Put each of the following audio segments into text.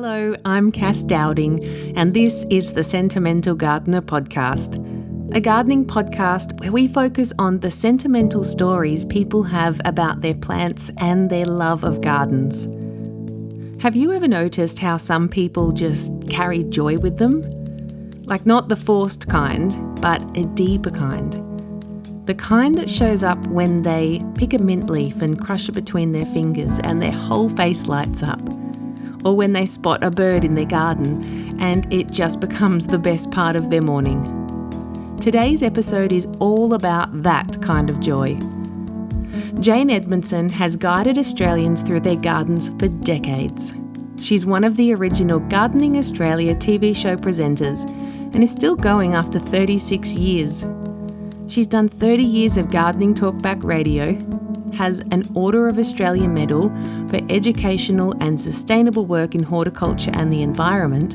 Hello, I'm Cass Dowding, and this is the Sentimental Gardener podcast, a gardening podcast where we focus on the sentimental stories people have about their plants and their love of gardens. Have you ever noticed how some people just carry joy with them? Like not the forced kind, but a deeper kind. The kind that shows up when they pick a mint leaf and crush it between their fingers and their whole face lights up. Or when they spot a bird in their garden and it just becomes the best part of their morning. Today's episode is all about that kind of joy. Jane Edmanson has guided Australians through their gardens for decades. She's one of the original Gardening Australia TV show presenters and is still going after 36 years. She's done 30 years of gardening talkback radio, has an Order of Australia Medal for educational and sustainable work in horticulture and the environment,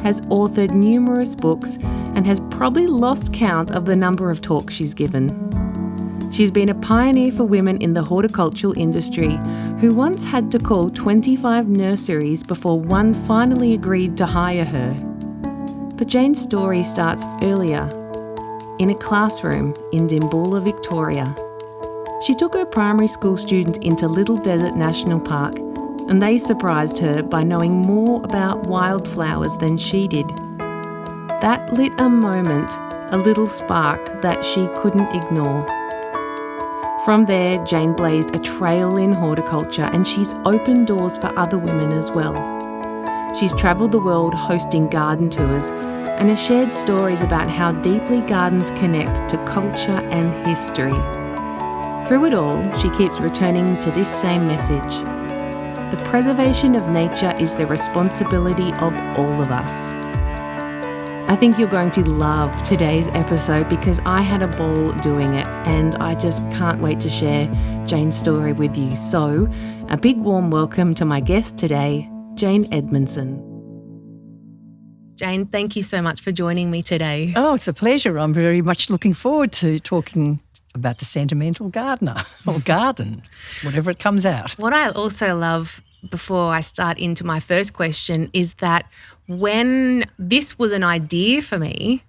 has authored numerous books, and has probably lost count of the number of talks she's given. She's been a pioneer for women in the horticultural industry who once had to call 25 nurseries before one finally agreed to hire her. But Jane's story starts earlier, in a classroom in Dimboola, Victoria. She took her primary school students into Little Desert National Park, and they surprised her by knowing more about wildflowers than she did. That lit a moment, a little spark that she couldn't ignore. From there, Jane blazed a trail in horticulture, and she's opened doors for other women as well. She's travelled the world hosting garden tours and has shared stories about how deeply gardens connect to culture and history. Through it all, she keeps returning to this same message. The preservation of nature is the responsibility of all of us. I think you're going to love today's episode because I had a ball doing it and I just can't wait to share Jane's story with you. So, a big warm welcome to my guest today, Jane Edmanson. Jane, thank you so much for joining me today. Oh, it's a pleasure. I'm very much looking forward to talking about the Sentimental Gardener or garden, whatever it comes out. What I also love, before I start into my first question, is that when this was an idea for me,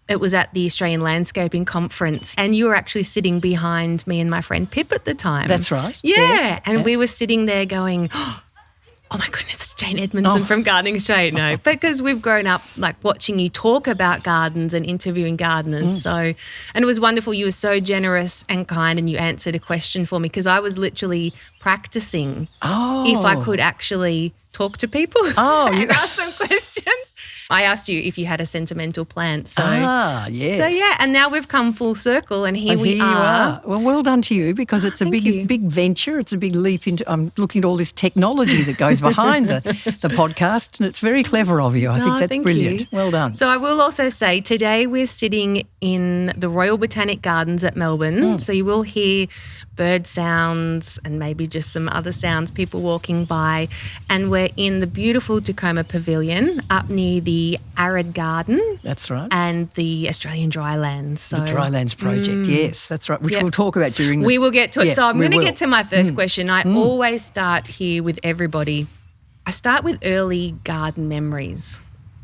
it was at the Australian Landscaping Conference and you were actually sitting behind me and my friend Pip at the time. That's right. Yeah. Yes. And we were sitting there going, oh my goodness, it's Jane Edmanson from Gardening Australia. No, because we've grown up like watching you talk about gardens and interviewing gardeners. So, and it was wonderful. You were so generous and kind and you answered a question for me because I was literally practicing if I could actually talk to people and ask them questions. I asked you if you had a sentimental plant. So, yes. So, yeah, and now we've come full circle and here we are. Well, well done to you because it's a big venture. It's a big leap into, I'm looking at all this technology that goes behind the podcast and it's very clever of you. I think that's brilliant. You. Well done. So I will also say today we're sitting in the Royal Botanic Gardens at Melbourne. So you will hear bird sounds and maybe just some other sounds, people walking by. And we're in the beautiful Tacoma Pavilion up near the Arid Garden. That's right. And the Australian Drylands. So, the Drylands project, yes, that's right, which we'll talk about during We will get to it. So I'm going to get to my first question. I always start here with everybody. I start with early garden memories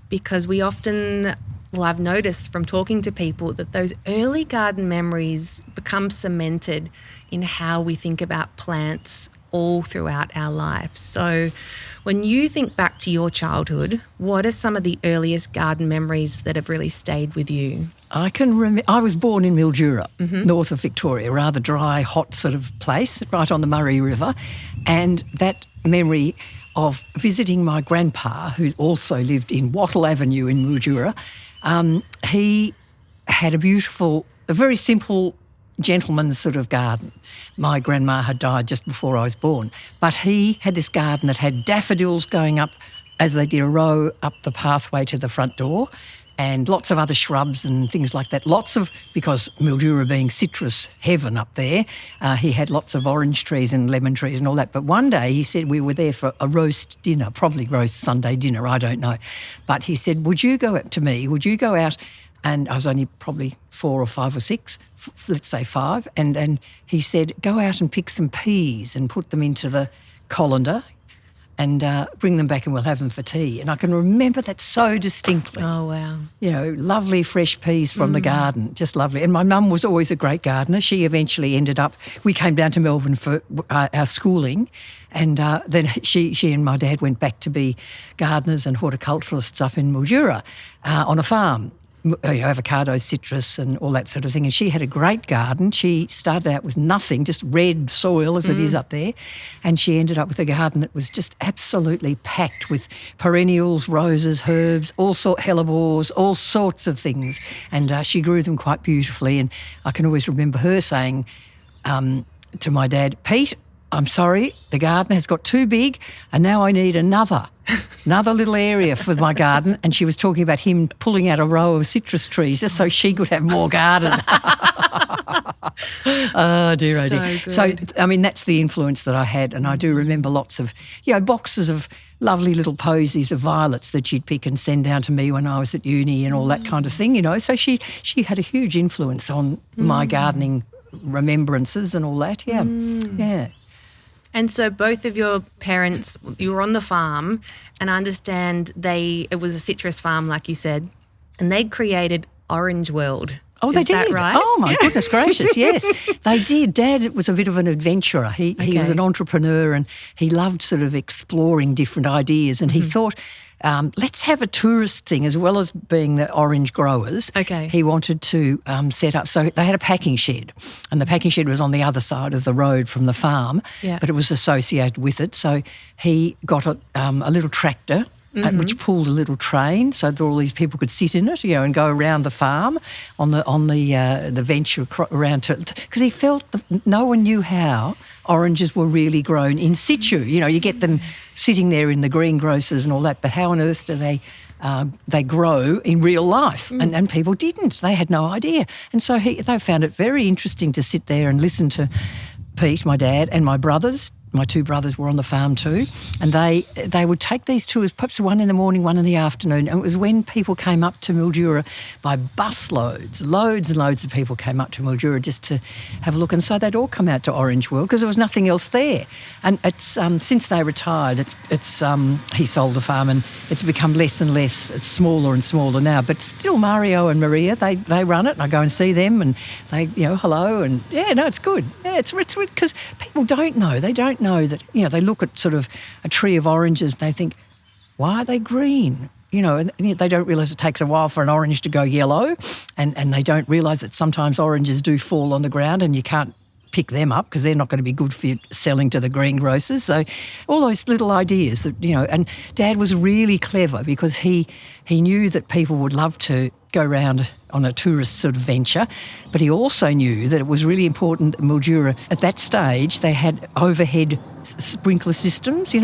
because we often... Well, I've noticed from talking to people that those early garden memories become cemented in how we think about plants all throughout our life. So when you think back to your childhood, what are some of the earliest garden memories that have really stayed with you? I can remember, I was born in Mildura, north of Victoria, a rather dry, hot sort of place right on the Murray River. And that memory of visiting my grandpa, who also lived in Wattle Avenue in Mildura, he had a very simple gentleman's sort of garden. My grandma had died just before I was born, but he had this garden that had daffodils going up as they did a row up the pathway to the front door and lots of other shrubs and things like that. Because Mildura being citrus heaven up there, he had lots of orange trees and lemon trees and all that. But one day he said we were there for a roast dinner, probably roast Sunday dinner, I don't know. But he said, would you go out, and I was only probably 4 or 5 or 6, let's say 5, and he said, go out and pick some peas and put them into the colander, and bring them back and we'll have them for tea. And I can remember that so distinctly. Oh, wow. You know, lovely fresh peas from the garden, just lovely. And my mum was always a great gardener. She eventually ended up, we came down to Melbourne for our schooling, and then she and my dad went back to be gardeners and horticulturists up in Mildura on a farm. Avocado, citrus and all that sort of thing. And she had a great garden. She started out with nothing, just red soil as it is up there. And she ended up with a garden that was just absolutely packed with perennials, roses, herbs, hellebores, all sorts of things. And she grew them quite beautifully. And I can always remember her saying to my dad, Pete, I'm sorry, the garden has got too big and now I need another little area for my garden. And she was talking about him pulling out a row of citrus trees just so she could have more garden. Oh, dear, oh, dear. So, I mean, that's the influence that I had. And I do remember lots of, boxes of lovely little posies of violets that she'd pick and send down to me when I was at uni and all that kind of thing, So she had a huge influence on my gardening remembrances and all that, yeah. And so both of your parents, you were on the farm, and I understand it was a citrus farm, like you said, and they created Orange World. Oh, they did? Is that right? Oh, my goodness gracious, yes. They did. Dad was a bit of an adventurer. He was an entrepreneur and he loved sort of exploring different ideas, and he thought, let's have a tourist thing as well as being the orange growers. Okay. He wanted to set up, so they had a packing shed, and the packing shed was on the other side of the road from the farm, but it was associated with it. So he got a little tractor which pulled a little train so that all these people could sit in it, and go around the farm on the venture around to, because he felt that no one knew how oranges were really grown in situ. You get them sitting there in the greengrocers and all that, but how on earth do they grow in real life? And people didn't. They had no idea. And so they found it very interesting to sit there and listen to Pete, my dad, and my brothers. My two brothers were on the farm too, and they would take these tours, perhaps one in the morning, one in the afternoon, and it was when people came up to Mildura by busloads, loads and loads of people came up to Mildura just to have a look, and so they'd all come out to Orange World because there was nothing else there. And it's since they retired, he sold the farm and it's become less and less. It's smaller and smaller now, but still Mario and Maria, they run it, and I go and see them, and they hello, and it's good. Yeah, it's because people don't know. They don't know that, they look at sort of a tree of oranges and they think, why are they green? And they don't realise it takes a while for an orange to go yellow, and they don't realise that sometimes oranges do fall on the ground and you can't pick them up because they're not going to be good for you selling to the greengrocers. So all those little ideas that, and Dad was really clever because he knew that people would love to go around on a tourist sort of venture, but he also knew that it was really important that Mildura, at that stage, they had overhead sprinkler systems,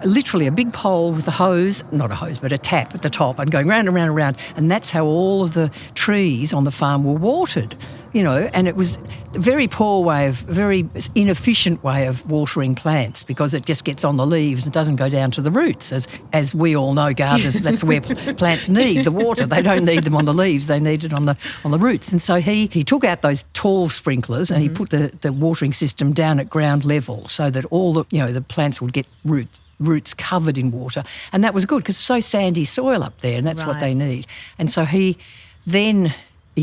literally a big pole with a hose, not a hose, but a tap at the top and going round and round and round, and that's how all of the trees on the farm were watered. And it was a very poor way very inefficient way of watering plants because it just gets on the leaves and doesn't go down to the roots. As we all know, gardeners, that's where plants need the water. They don't need them on the leaves, they need it on the roots. And so he took out those tall sprinklers and he put the watering system down at ground level so that all the plants would get roots covered in water. And that was good because it's so sandy soil up there and that's what they need. And so he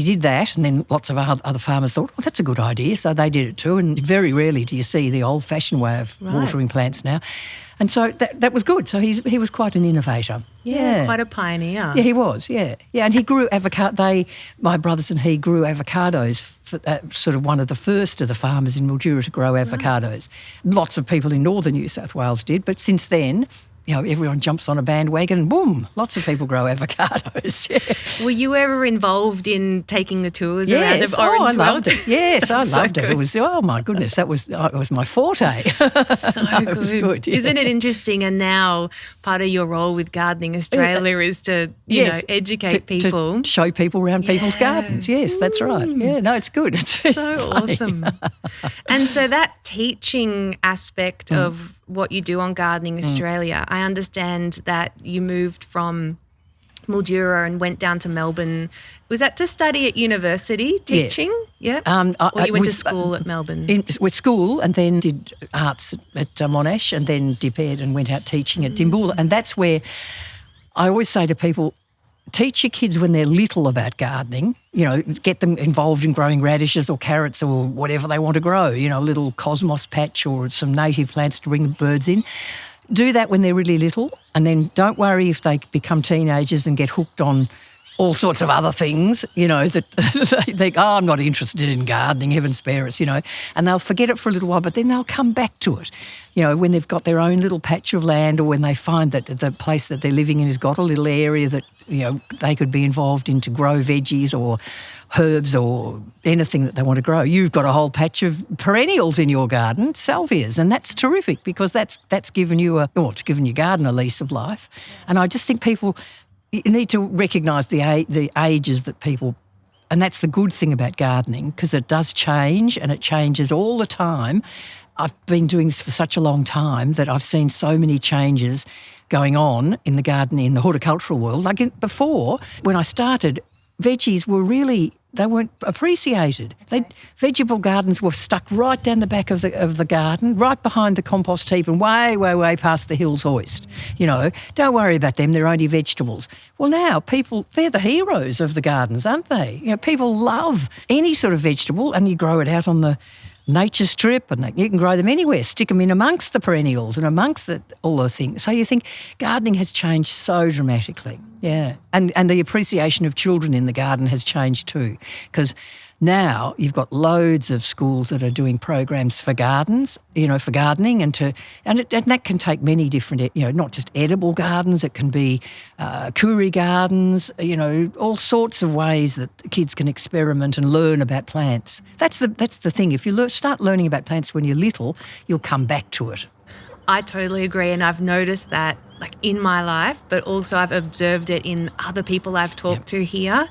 did that, and then lots of other farmers thought, well, that's a good idea, so they did it too. And very rarely do you see the old-fashioned way of watering plants now. And so that was good. So he was quite an innovator. Yeah, quite a pioneer. Yeah, he was, yeah. And he grew avocado. My brothers and he grew avocados, for, sort of one of the first of the farmers in Mildura to grow avocados. Lots of people in northern New South Wales did, but since then, everyone jumps on a bandwagon and boom, lots of people grow avocados. Yeah. Were you ever involved in taking the tours around of Orange World? I loved it. Yes, I loved it. It was, oh my goodness, it was my forte. So good. It was good. Yeah. Isn't it interesting? And now part of your role with Gardening Australia is to, educate people. To show people around people's gardens. Yes, that's right. Yeah, no, it's good. It's so awesome. And so that teaching aspect of what you do on Gardening Australia, I understand that you moved from Mildura and went down to Melbourne. Was that to study at university, teaching? Yes. Yeah. Or you went to school at Melbourne? With school, and then did arts at Monash, and then dip-ed and went out teaching at Dimboola. And that's where I always say to people, teach your kids when they're little about gardening, get them involved in growing radishes or carrots or whatever they want to grow, a little cosmos patch or some native plants to bring the birds in. Do that when they're really little, and then don't worry if they become teenagers and get hooked on all sorts of other things, that they think, I'm not interested in gardening, heaven spare us, and they'll forget it for a little while, but then they'll come back to it, when they've got their own little patch of land, or when they find that the place that they're living in has got a little area that, they could be involved in to grow veggies or herbs or anything that they want to grow. You've got a whole patch of perennials in your garden, salvias, and that's terrific because that's given you it's given your garden a lease of life. And I just think people... You need to recognise the ages that people, and that's the good thing about gardening, because it does change and it changes all the time. I've been doing this for such a long time that I've seen so many changes going on in the garden, in the horticultural world. Like before, when I started, veggies were really... They weren't appreciated. Vegetable gardens were stuck right down the back of the garden, right behind the compost heap and way, way, way past the hills hoist. Don't worry about them, they're only vegetables. Well, now they're the heroes of the gardens, aren't they? People love any sort of vegetable, and you grow it out on the nature strip, and you can grow them anywhere, stick them in amongst the perennials and amongst all the things. So you think gardening has changed so dramatically, yeah. And the appreciation of children in the garden has changed too, because now you've got loads of schools that are doing programs for gardens, for gardening, and that can take many different, not just edible gardens. It can be kuri gardens, all sorts of ways that kids can experiment and learn about plants. That's the thing. If you start learning about plants when you're little, you'll come back to it. I totally agree, and I've noticed that in my life, but also I've observed it in other people I've talked to here.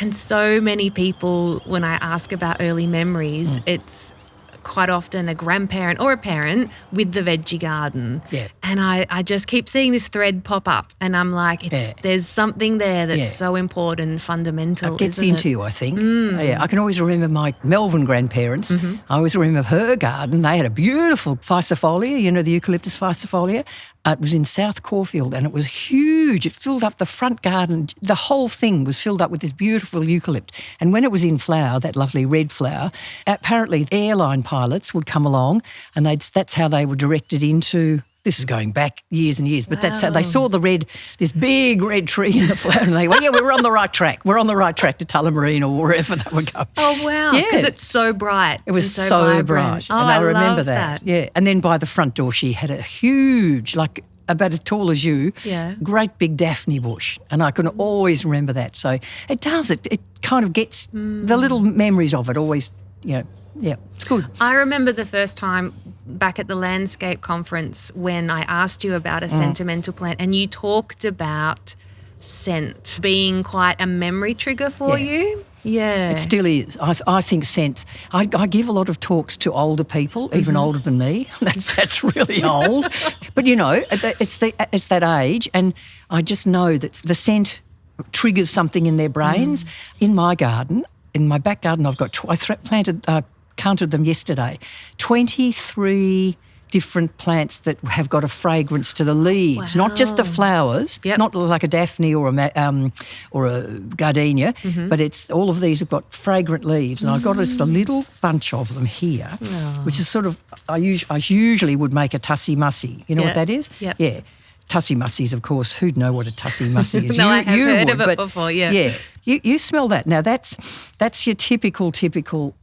And so many people, when I ask about early memories, it's quite often a grandparent or a parent with the veggie garden. Yeah. And I just keep seeing this thread pop up, and I'm like, there's something there that's so important, fundamental. It gets into you, I think. Yeah, I can always remember my Melbourne grandparents. I always remember her garden. They had a beautiful physifolia, the eucalyptus physifolia. It was in South Caulfield, and it was huge. It filled up the front garden. The whole thing was filled up with this beautiful eucalypt. And when it was in flower, that lovely red flower, apparently airline pilots would come along, and that's how they were directed into... This is going back years and years, but that's how they saw this big red tree in the flower, and they went, we're on the right track. We're on the right track to Tullamarine or wherever they would go. Oh, wow. Because it's so bright. It was so bright. Oh, and I remember love that. Yeah. And then by the front door, she had a huge, about as tall as you, great big Daphne bush. And I can always remember that. So it does. It kind of gets the little memories of it always, yeah, it's good. I remember the first time back at the landscape conference when I asked you about a sentimental plant, and you talked about scent being quite a memory trigger for you. Yeah. It still is. I think scents. I give a lot of talks to older people, even older than me. That's really old. But, it's that age, and I just know that the scent triggers something in their brains. In my garden, in my back garden, I've got counted them yesterday, 23 different plants that have got a fragrance to the leaves, not just the flowers, not like a Daphne or a gardenia, but it's all of these have got fragrant leaves, and I've got just a little bunch of them here, which is sort of I usually would make a tussie mussy. You know what that is? Yeah. Tussie mussies, of course. Who'd know what a tussie mussy is? No, I have heard of it before. Yeah. Yeah. You smell that now. That's your typical.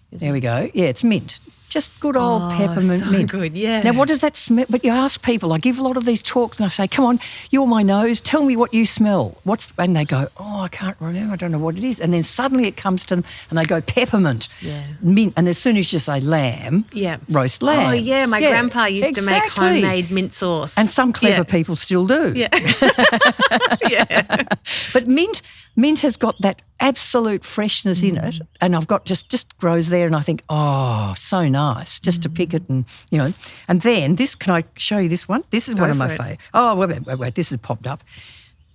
There we go. Yeah, it's mint. Just good old peppermint mint. Good, yeah. Now, what does that smell? But you ask people, I give a lot of these talks and I say, come on, you're my nose, tell me what you smell. And they go, I can't remember, I don't know what it is. And then suddenly it comes to them and they go, peppermint, mint. And as soon as you say lamb, roast lamb. Oh, yeah, my grandpa used to make homemade mint sauce. And some clever people still do. Yeah. But mint has got that absolute freshness in it, and I've got just grows there, and I think, so nice, just to pick it, and and then this. Can I show you this one? This is one of my favourites. Oh, wait, this has popped up.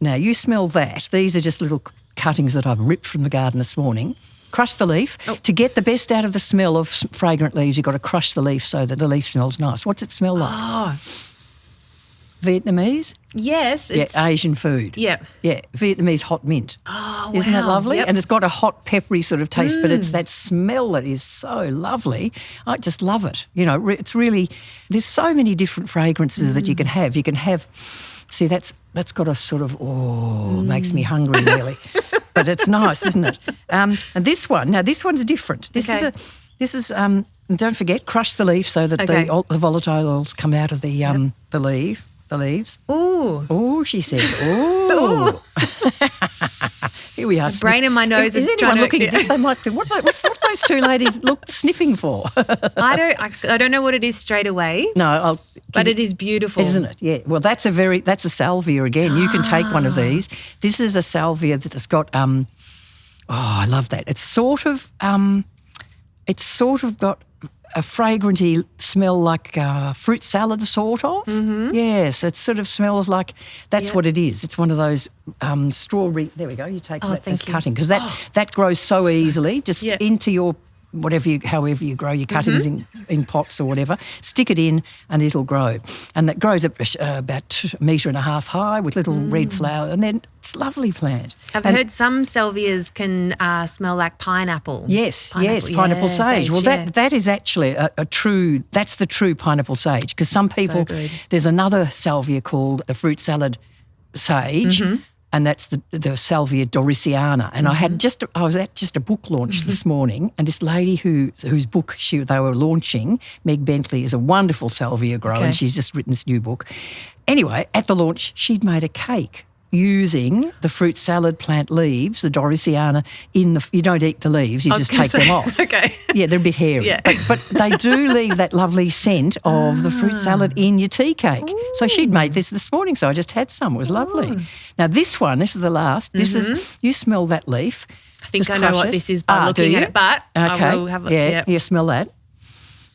Now, you smell that. These are just little cuttings that I've ripped from the garden this morning. Crush the leaf. Oh. To get the best out of the smell of fragrant leaves, you've got to crush the leaf so that the leaf smells nice. What's it smell like? Oh. Vietnamese? Yes. It's... Yeah, Asian food. Yeah. Yeah, Vietnamese hot mint. Oh, wow. Isn't that lovely? Yep. And it's got a hot, peppery sort of taste, but it's that smell that is so lovely. I just love it. You know, it's really, there's so many different fragrances that you can have. You can have, see, that's got a sort of, makes me hungry really. But it's nice, isn't it? And this one's different. This is don't forget, crush the leaf so that the volatile oils come out of the leaves. Ooh. Oh, she says, ooh. Here we are. The brain in my nose is anyone looking at this? They might think, what are those two ladies sniffing for? I don't know what it is straight away. No, but it is beautiful. Isn't it? Yeah. Well, that's a salvia again. You can take one of these. This is a salvia that's got, I love that. It's sort of got a fragranty smell like fruit salad sort of. Mm-hmm. Yes, it sort of smells like that's what it is. It's one of those strawberry. There we go. You take that as cutting because that grows so easily just into your however you grow your cuttings in pots or whatever. Stick it in and it'll grow. And that grows about 1.5 metres high with little red flower and then it's a lovely plant. I've heard some salvias can smell like pineapple. Yes, pineapple sage. Well, that is actually that's the true pineapple sage because some people, there's another salvia called the fruit salad sage, and that's the Salvia doriciana. And I was at just a book launch this morning, and this lady whose book they were launching, Meg Bentley, is a wonderful salvia grower, and she's just written this new book. Anyway, at the launch, she'd made a cake using the fruit salad plant leaves, the doriciana, you don't eat the leaves, you just take them off. Okay. Yeah, they're a bit hairy. Yeah. But they do leave that lovely scent of the fruit salad in your tea cake. Ooh. So she'd made this morning, so I just had some. It was lovely. Now this is the last. This is, you smell that leaf. I think I know what this is by looking at it, but I will have it. Yeah, you smell that.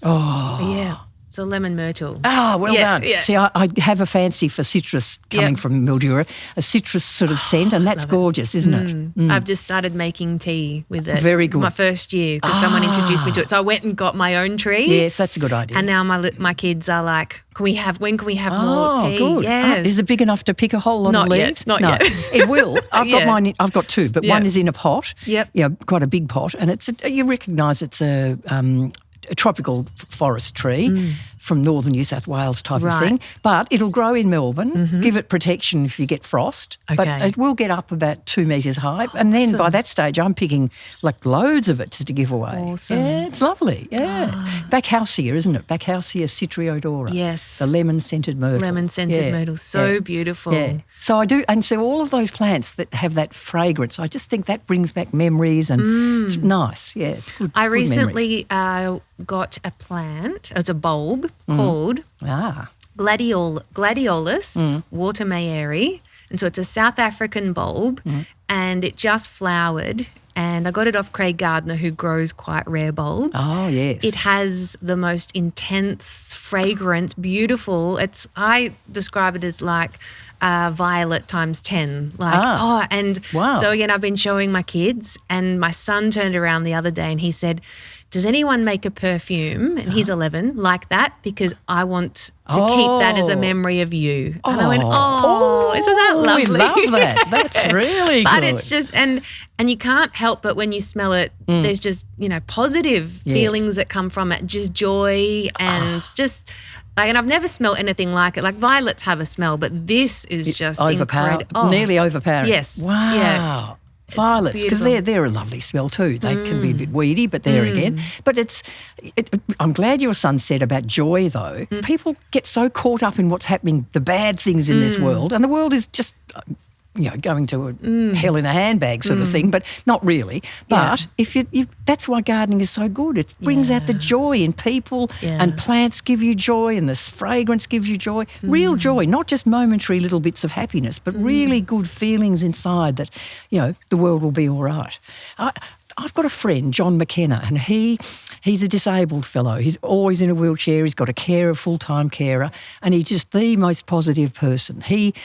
Oh. Yeah. It's a lemon myrtle. Oh, well done. Yeah. See, I have a fancy for citrus coming from Mildura, a citrus sort of scent, and that's gorgeous, isn't it? Mm. I've just started making tea with it. Very good. My first year because someone introduced me to it. So I went and got my own tree. Yes, that's a good idea. And now my kids are like, when can we have more tea? Good. Yes. Is it big enough to pick a whole lot of leaves? Not yet. It will. I've got mine. I've got two, but one is in a pot. Yep. Yeah, quite a big pot, and you recognise it's a tropical forest tree from northern New South Wales type of thing. But it'll grow in Melbourne, give it protection if you get frost. Okay. But it will get up about 2 metres high. And then by that stage, I'm picking like loads of it to give away. Awesome. Yeah, it's lovely. Yeah. Backhousia, isn't it? Backhousia citriodora. Yes. The lemon-scented myrtle. Lemon-scented myrtle. So beautiful. Yeah. So I do, and so all of those plants that have that fragrance, I just think that brings back memories and it's nice. Yeah, it's good. I recently got a plant, it's a bulb called Gladiolus watermayeri. And so it's a South African bulb and it just flowered. And I got it off Craig Gardner, who grows quite rare bulbs. Oh, yes. It has the most intense fragrance, beautiful. I describe it as like violet times 10. So again, I've been showing my kids, and my son turned around the other day and he said, does anyone make a perfume, and he's 11, like that? Because I want to keep that as a memory of you. And I went, isn't that lovely? We love that. That's really good. But it's just, and you can't help but when you smell it, there's just, positive feelings that come from it, just joy and just... and I've never smelled anything like it. Like violets have a smell, but this is just incredible. Nearly overpowering. Yes. Wow. Yeah. Violets, because they're a lovely smell too. They can be a bit weedy, but there again. But I'm glad your son said about joy though. People get so caught up in what's happening, the bad things in this world, and the world is just... going to a hell in a handbag sort of thing, but not really. But if that's why gardening is so good. It brings out the joy in people, and plants give you joy, and this fragrance gives you joy. Real joy, not just momentary little bits of happiness, but really good feelings inside that, the world will be all right. I've got a friend, John McKenna, and he's a disabled fellow. He's always in a wheelchair. He's got a carer, full-time carer, and he's just the most positive person. He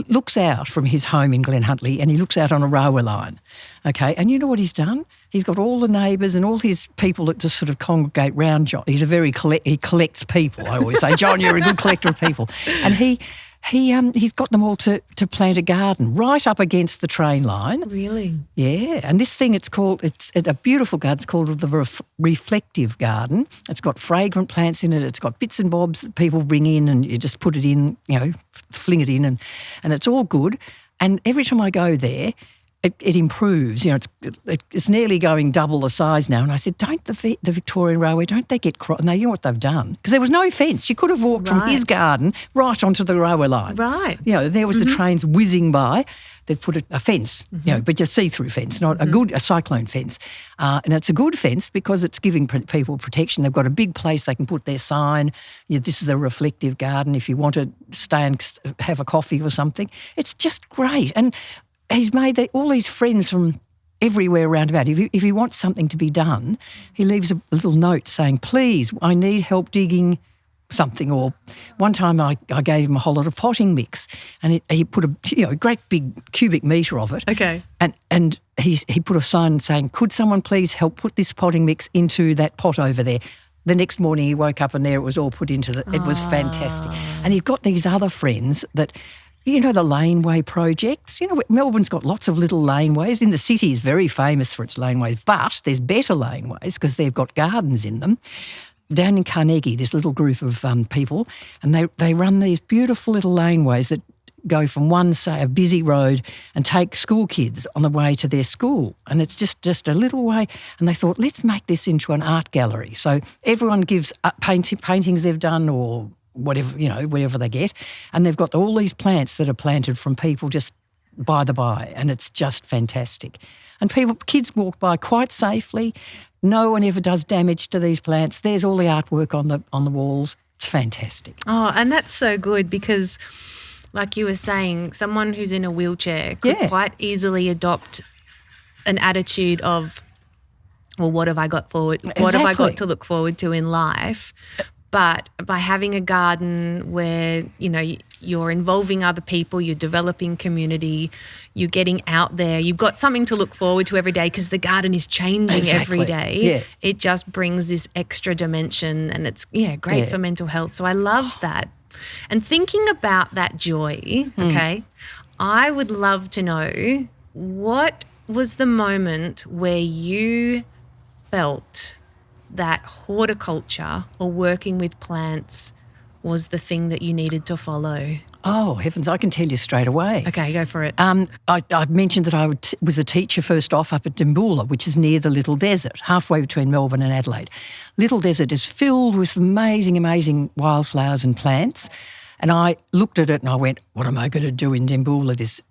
looks out from his home in Glen Huntly and he looks out on a railway line, okay? And you know what he's done? He's got all the neighbours and all his people that just sort of congregate round John. He's he collects people, I always say. John, you're a good collector of people. And he's got them all to plant a garden right up against the train line. Really? Yeah. And this thing, it's a beautiful garden. It's called the reflective garden. It's got fragrant plants in it. It's got bits and bobs that people bring in and you just put it in, fling it in and it's all good. And every time I go there, it improves. It's nearly going double the size now. And I said, don't the Victorian Railway, don't they get cross? No, you know what they've done? Because there was no fence. You could have walked from his garden right onto the railway line. Right. There was the trains whizzing by. They've put a fence, but just see-through fence, not a cyclone fence. And it's a good fence because it's giving people protection. They've got a big place they can put their sign. This is the reflective garden if you want to stay and have a coffee or something. It's just great. And he's made all these friends from everywhere around about. If he wants something to be done, he leaves a little note saying, please, I need help digging something. Or one time I gave him a whole lot of potting mix and he put a great big cubic metre of it. Okay. And he put a sign saying, could someone please help put this potting mix into that pot over there? The next morning he woke up and there it was all put into it was fantastic. And he's got these other friends that... the laneway projects. Melbourne's got lots of little laneways. In the city is very famous for its laneways, but there's better laneways because they've got gardens in them. Down in Carnegie, this little group of people, and they run these beautiful little laneways that go from one, say, a busy road and take school kids on the way to their school. And it's just a little way. And they thought, let's make this into an art gallery. So everyone gives paintings they've done or whatever they get. And they've got all these plants that are planted from people just by the by, and it's just fantastic. And kids walk by quite safely. No one ever does damage to these plants. There's all the artwork on the walls. It's fantastic. Oh, and that's so good because, like you were saying, someone who's in a wheelchair could quite easily adopt an attitude of, well, what have I got forward? Exactly. What have I got to look forward to in life? But by having a garden where, you're involving other people, you're developing community, you're getting out there, you've got something to look forward to every day because the garden is changing every day. Yeah. It just brings this extra dimension and it's, great for mental health. So I love that. And thinking about that joy, I would love to know, what was the moment where you felt that horticulture or working with plants was the thing that you needed to follow? Oh, heavens, I can tell you straight away. Okay, go for it. I mentioned that I was a teacher first off up at Dimboola, which is near the Little Desert, halfway between Melbourne and Adelaide. Little Desert is filled with amazing, amazing wildflowers and plants. And I looked at it and I went, what am I going to do in Dimboola, this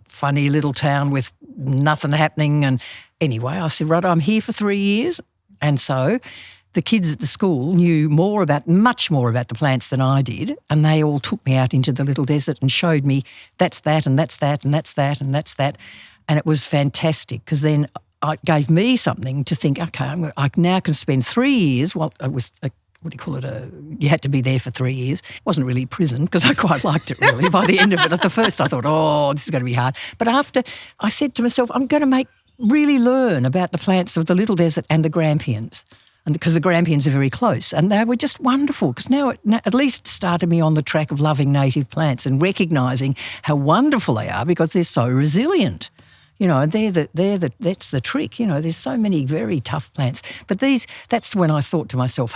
funny little town with nothing happening? And anyway, I said, right, I'm here for 3 years. And so the kids at the school knew much more about the plants than I did, and they all took me out into the Little Desert and showed me that's that and that's that and that's that and that's that. And it was fantastic because then it gave me something to think, okay, I now can spend 3 years. Well, it was you had to be there for 3 years. It wasn't really prison because I quite liked it really. By the end of it, at the first I thought, this is going to be hard. But after, I said to myself, I'm going to really learn about the plants of the Little Desert and the Grampians, and because the Grampians are very close, and they were just wonderful because now it at least started me on the track of loving native plants and recognising how wonderful they are because they're so resilient. That's the trick. There's so many very tough plants. But that's when I thought to myself,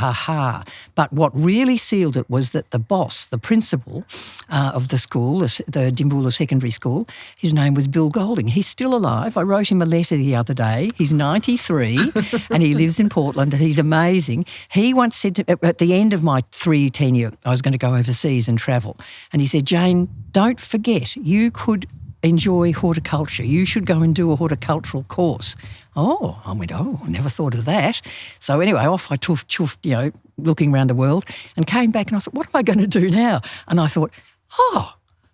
But what really sealed it was that the boss, the principal of the school, the Dimboola Secondary School, his name was Bill Golding. He's still alive. I wrote him a letter the other day. He's 93 and he lives in Portland and he's amazing. He once said at the end of my 3-year tenure, I was going to go overseas and travel. And he said, Jane, don't forget, you could enjoy horticulture. You should go and do a horticultural course. Oh, I went, I never thought of that. So anyway, off I chuffed, looking around the world and came back and I thought, what am I going to do now? And I thought,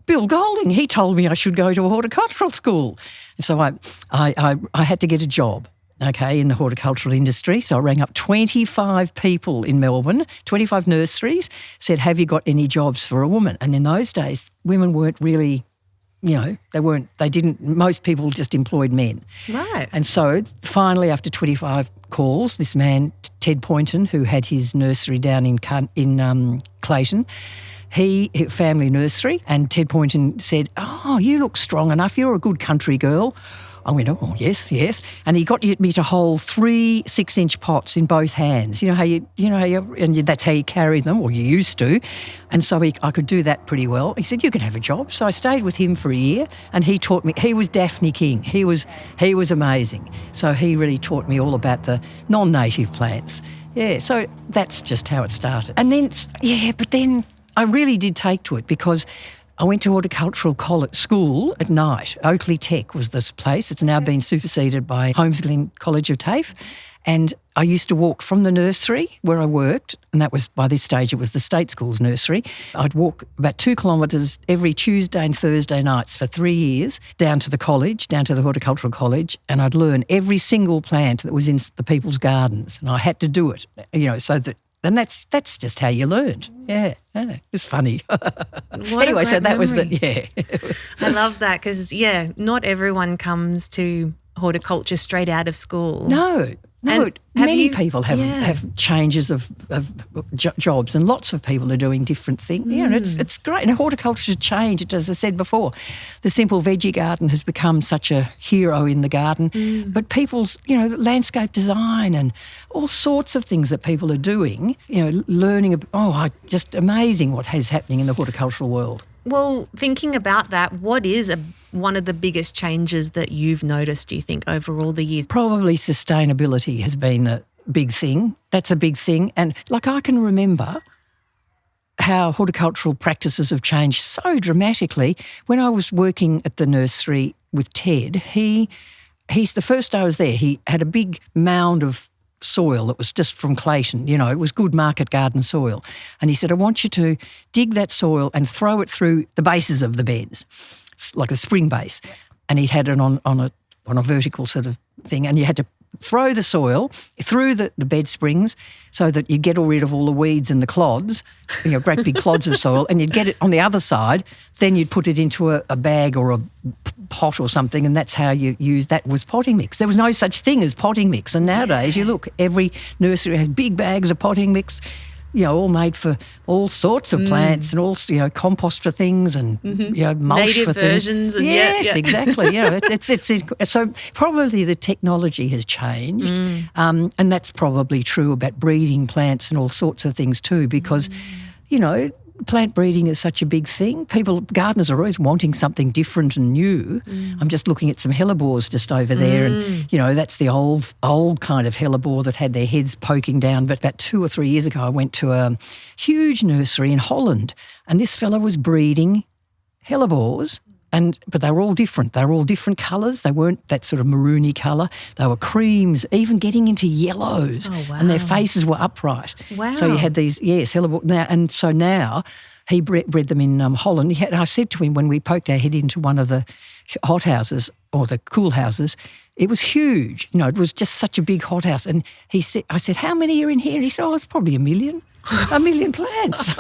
Bill Golding, he told me I should go to a horticultural school. And so I had to get a job. okay, in the horticultural industry. So I rang up 25 people in Melbourne, 25 nurseries, said, have you got any jobs for a woman? And in those days, women weren't really, most people just employed men. Right. And so finally, after 25 calls, this man, Ted Poynton, who had his nursery down in Clayton, he family nursery, and Ted Poynton said, oh, you look strong enough. You're a good country girl. I went, oh, yes. And he got me to hold 3 6-inch pots in both hands. That's how you carry them, or you used to. And so I could do that pretty well. He said, you can have a job. So I stayed with him for a year, and he taught me. He was Daphne King. He was amazing. So he really taught me all about the non-native plants. Yeah, so that's just how it started. And then, but then I really did take to it because I went to horticultural school at night. Oakley Tech was this place. It's now been superseded by Holmes Glen College of TAFE. And I used to walk from the nursery where I worked, and that was, by this stage, it was the state school's nursery. I'd walk about 2 kilometres every Tuesday and Thursday nights for 3 years down to the college, down to the horticultural college, and I'd learn every single plant that was in the people's gardens. And I had to do it, so that. And that's just how you learned. Yeah, it's funny. Anyway, so that was I love that because, not everyone comes to horticulture straight out of school. No, many people have changes of jobs, and lots of people are doing different things. Yeah, and it's great. And horticulture changed, as I said before. The simple veggie garden has become such a hero in the garden, but people's, landscape design and all sorts of things that people are doing, learning. Just amazing what is happening in the horticultural world. Well, thinking about that, what is one of the biggest changes that you've noticed, do you think, over all the years? Probably sustainability has been a big thing. That's a big thing. And I can remember how horticultural practices have changed so dramatically. When I was working at the nursery with Ted, he's the first day I was there, he had a big mound of soil that was just from Clayton, it was good market garden soil. And he said, I want you to dig that soil and throw it through the bases of the beds, like a spring base. And he'd had it on a vertical sort of thing, and you had to throw the soil through the bed springs so that you'd get rid of all the weeds and the clods, great big clods of soil, and you'd get it on the other side. Then you'd put it into a bag or a pot or something, and that's how you use that was potting mix. There was no such thing as potting mix, and nowadays you look, every nursery has big bags of potting mix, all made for all sorts of plants and all, compost for things and mulch native for versions things. And yes, exactly. It's so probably the technology has changed, and that's probably true about breeding plants and all sorts of things too, because plant breeding is such a big thing. Gardeners are always wanting something different and new. I'm just looking at some hellebores just over there, and that's the old kind of hellebore that had their heads poking down. But about 2 or 3 years ago, I went to a huge nursery in Holland, and this fella was breeding hellebores. But they were all different. They were all different colours. They weren't that sort of maroony colour. They were creams, even getting into yellows. Oh, wow. And their faces were upright. Wow. So you had these, hellebore. Now he bred them in Holland. I said to him when we poked our head into one of the hot houses or the cool houses, it was huge. It was just such a big hot house. And I said, how many are in here? And he said, it's probably 1 million. 1 million plants.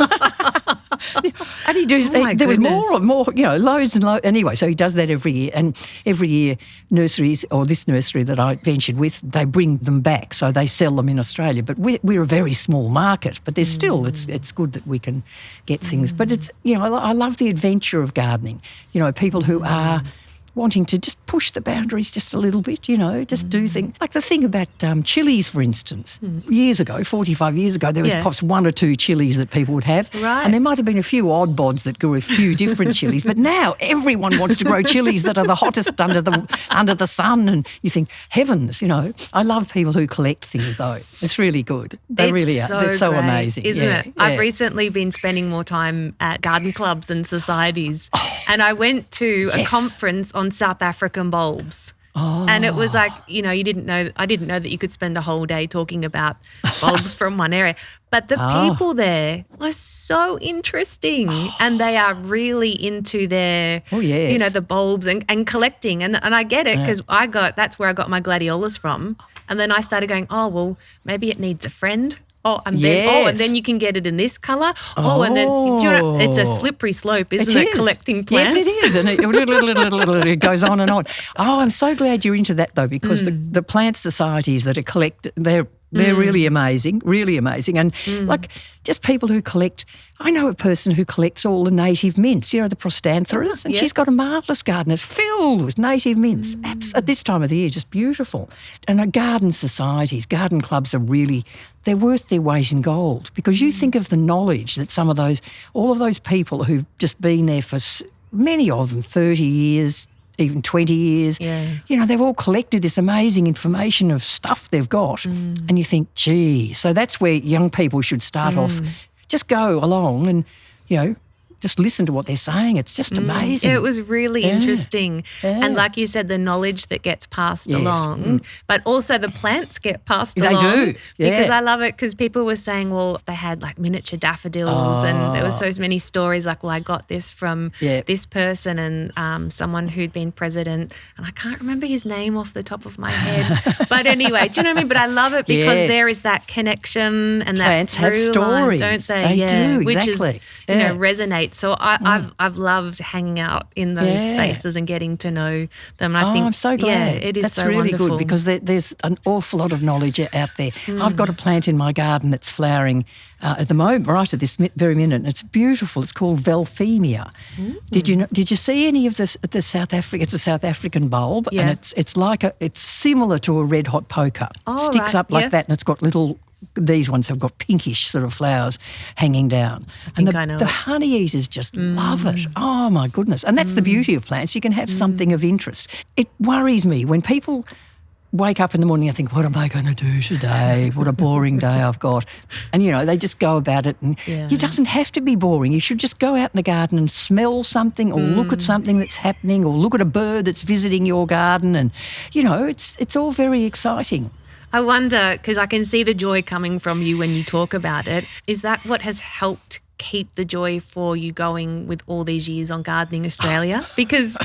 And there was more, loads and loads. Anyway, so he does that every year. And every year nurseries, or this nursery that I ventured with, they bring them back. So they sell them in Australia. But we're a very small market. But there's still, it's good that we can get things. But it's, I love the adventure of gardening. People who are wanting to just push the boundaries just a little bit, just do things. Like the thing about chilies, for instance. Years ago, 45 years ago, there was perhaps 1 or 2 chilies that people would have. Right. And there might have been a few odd bods that grew a few different chilies. But now everyone wants to grow chilies that are the hottest under the sun. And you think, heavens, I love people who collect things, though. It's really good. They really are. They're so great, amazing. Isn't it? Yeah. I've recently been spending more time at garden clubs and societies. And I went to a conference on South African bulbs. Oh. And it was like, I didn't know that you could spend a whole day talking about bulbs from one area. But the people there were so interesting, and they are really into their, the bulbs and collecting. And I get it because that's where I got my gladiolas from. And then I started going, oh, well, maybe it needs a friend. And then you can get it in this colour. And then it's a slippery slope, isn't it? Collecting plants. Yes, it is. And it goes on and on. Oh, I'm so glad you're into that though, because the plant societies that are they're really amazing, really amazing. And like just people who collect, I know a person who collects all the native mints, the prostantherus, and she's got a marvellous garden. It's filled with native mints. At this time of the year, just beautiful. And garden societies, garden clubs they're worth their weight in gold, because you think of the knowledge that all of those people who've just been there for many of them, 30 years, even 20 years, they've all collected this amazing information of stuff they've got. And you think, gee, so that's where young people should start off. Just go along and, just listen to what they're saying. It's just amazing. It was really interesting. Yeah. And like you said, the knowledge that gets passed along, but also the plants get passed along. They do. Yeah. Because I love it, because people were saying, well, they had like miniature daffodils and there was so many stories like, well, I got this from this person and someone who'd been president, and I can't remember his name off the top of my head. But anyway, do you know what I mean? But I love it because there is that connection and plants that through have stories, line, don't they? They do, exactly. Which is, resonate. So I've loved hanging out in those spaces and getting to know them. I think, I'm so glad. It is That's so really wonderful. good, because there's an awful lot of knowledge out there. I've got a plant in my garden that's flowering at the moment, right at this very minute, and it's beautiful. It's called Velthemia. Did you see any of this? The South Africa? It's a South African bulb, and it's similar to a red hot poker. Sticks up like that, and it's got little. These ones have got pinkish sort of flowers hanging down. The honey eaters just love it. Oh, my goodness. And that's the beauty of plants. You can have something of interest. It worries me when people wake up in the morning and think, what am I going to do today? What a boring day I've got. And, they just go about it. And it doesn't have to be boring. You should just go out in the garden and smell something, or look at something that's happening, or look at a bird that's visiting your garden. And, it's all very exciting. I wonder, because I can see the joy coming from you when you talk about it. Is that what has helped keep the joy for you going with all these years on Gardening Australia? Because,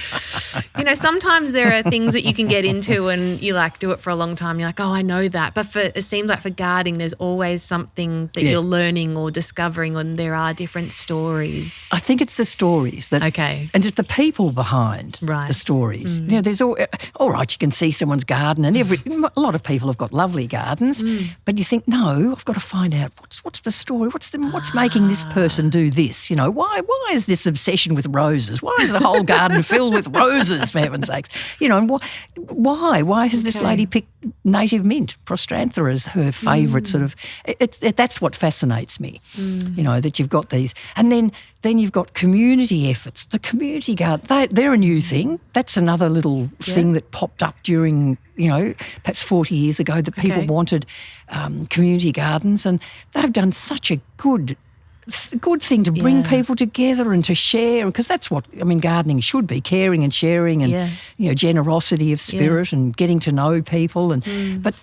sometimes there are things that you can get into and you do it for a long time. You're like, oh, I know that. But it seems like for gardening, there's always something that you're learning or discovering, and there are different stories. I think it's the stories that, and it's the people behind the stories. There's all right. You can see someone's garden, and a lot of people have got lovely gardens, but you think, no, I've got to find out what's the story. What's making this person do this? Why is this obsession with roses? Why is the whole garden filled with roses, for heaven's sakes? And why has this lady picked native mint, prostanther, as her favourite sort of? That's what fascinates me. That you've got these, and then you've got community efforts. The community garden, they're a new thing. That's another little thing that popped up during, perhaps 40 years ago, that people wanted community gardens, and they've done such a good thing to bring people together and to share, because that's what gardening should be: caring and sharing, and generosity of spirit and getting to know people. And but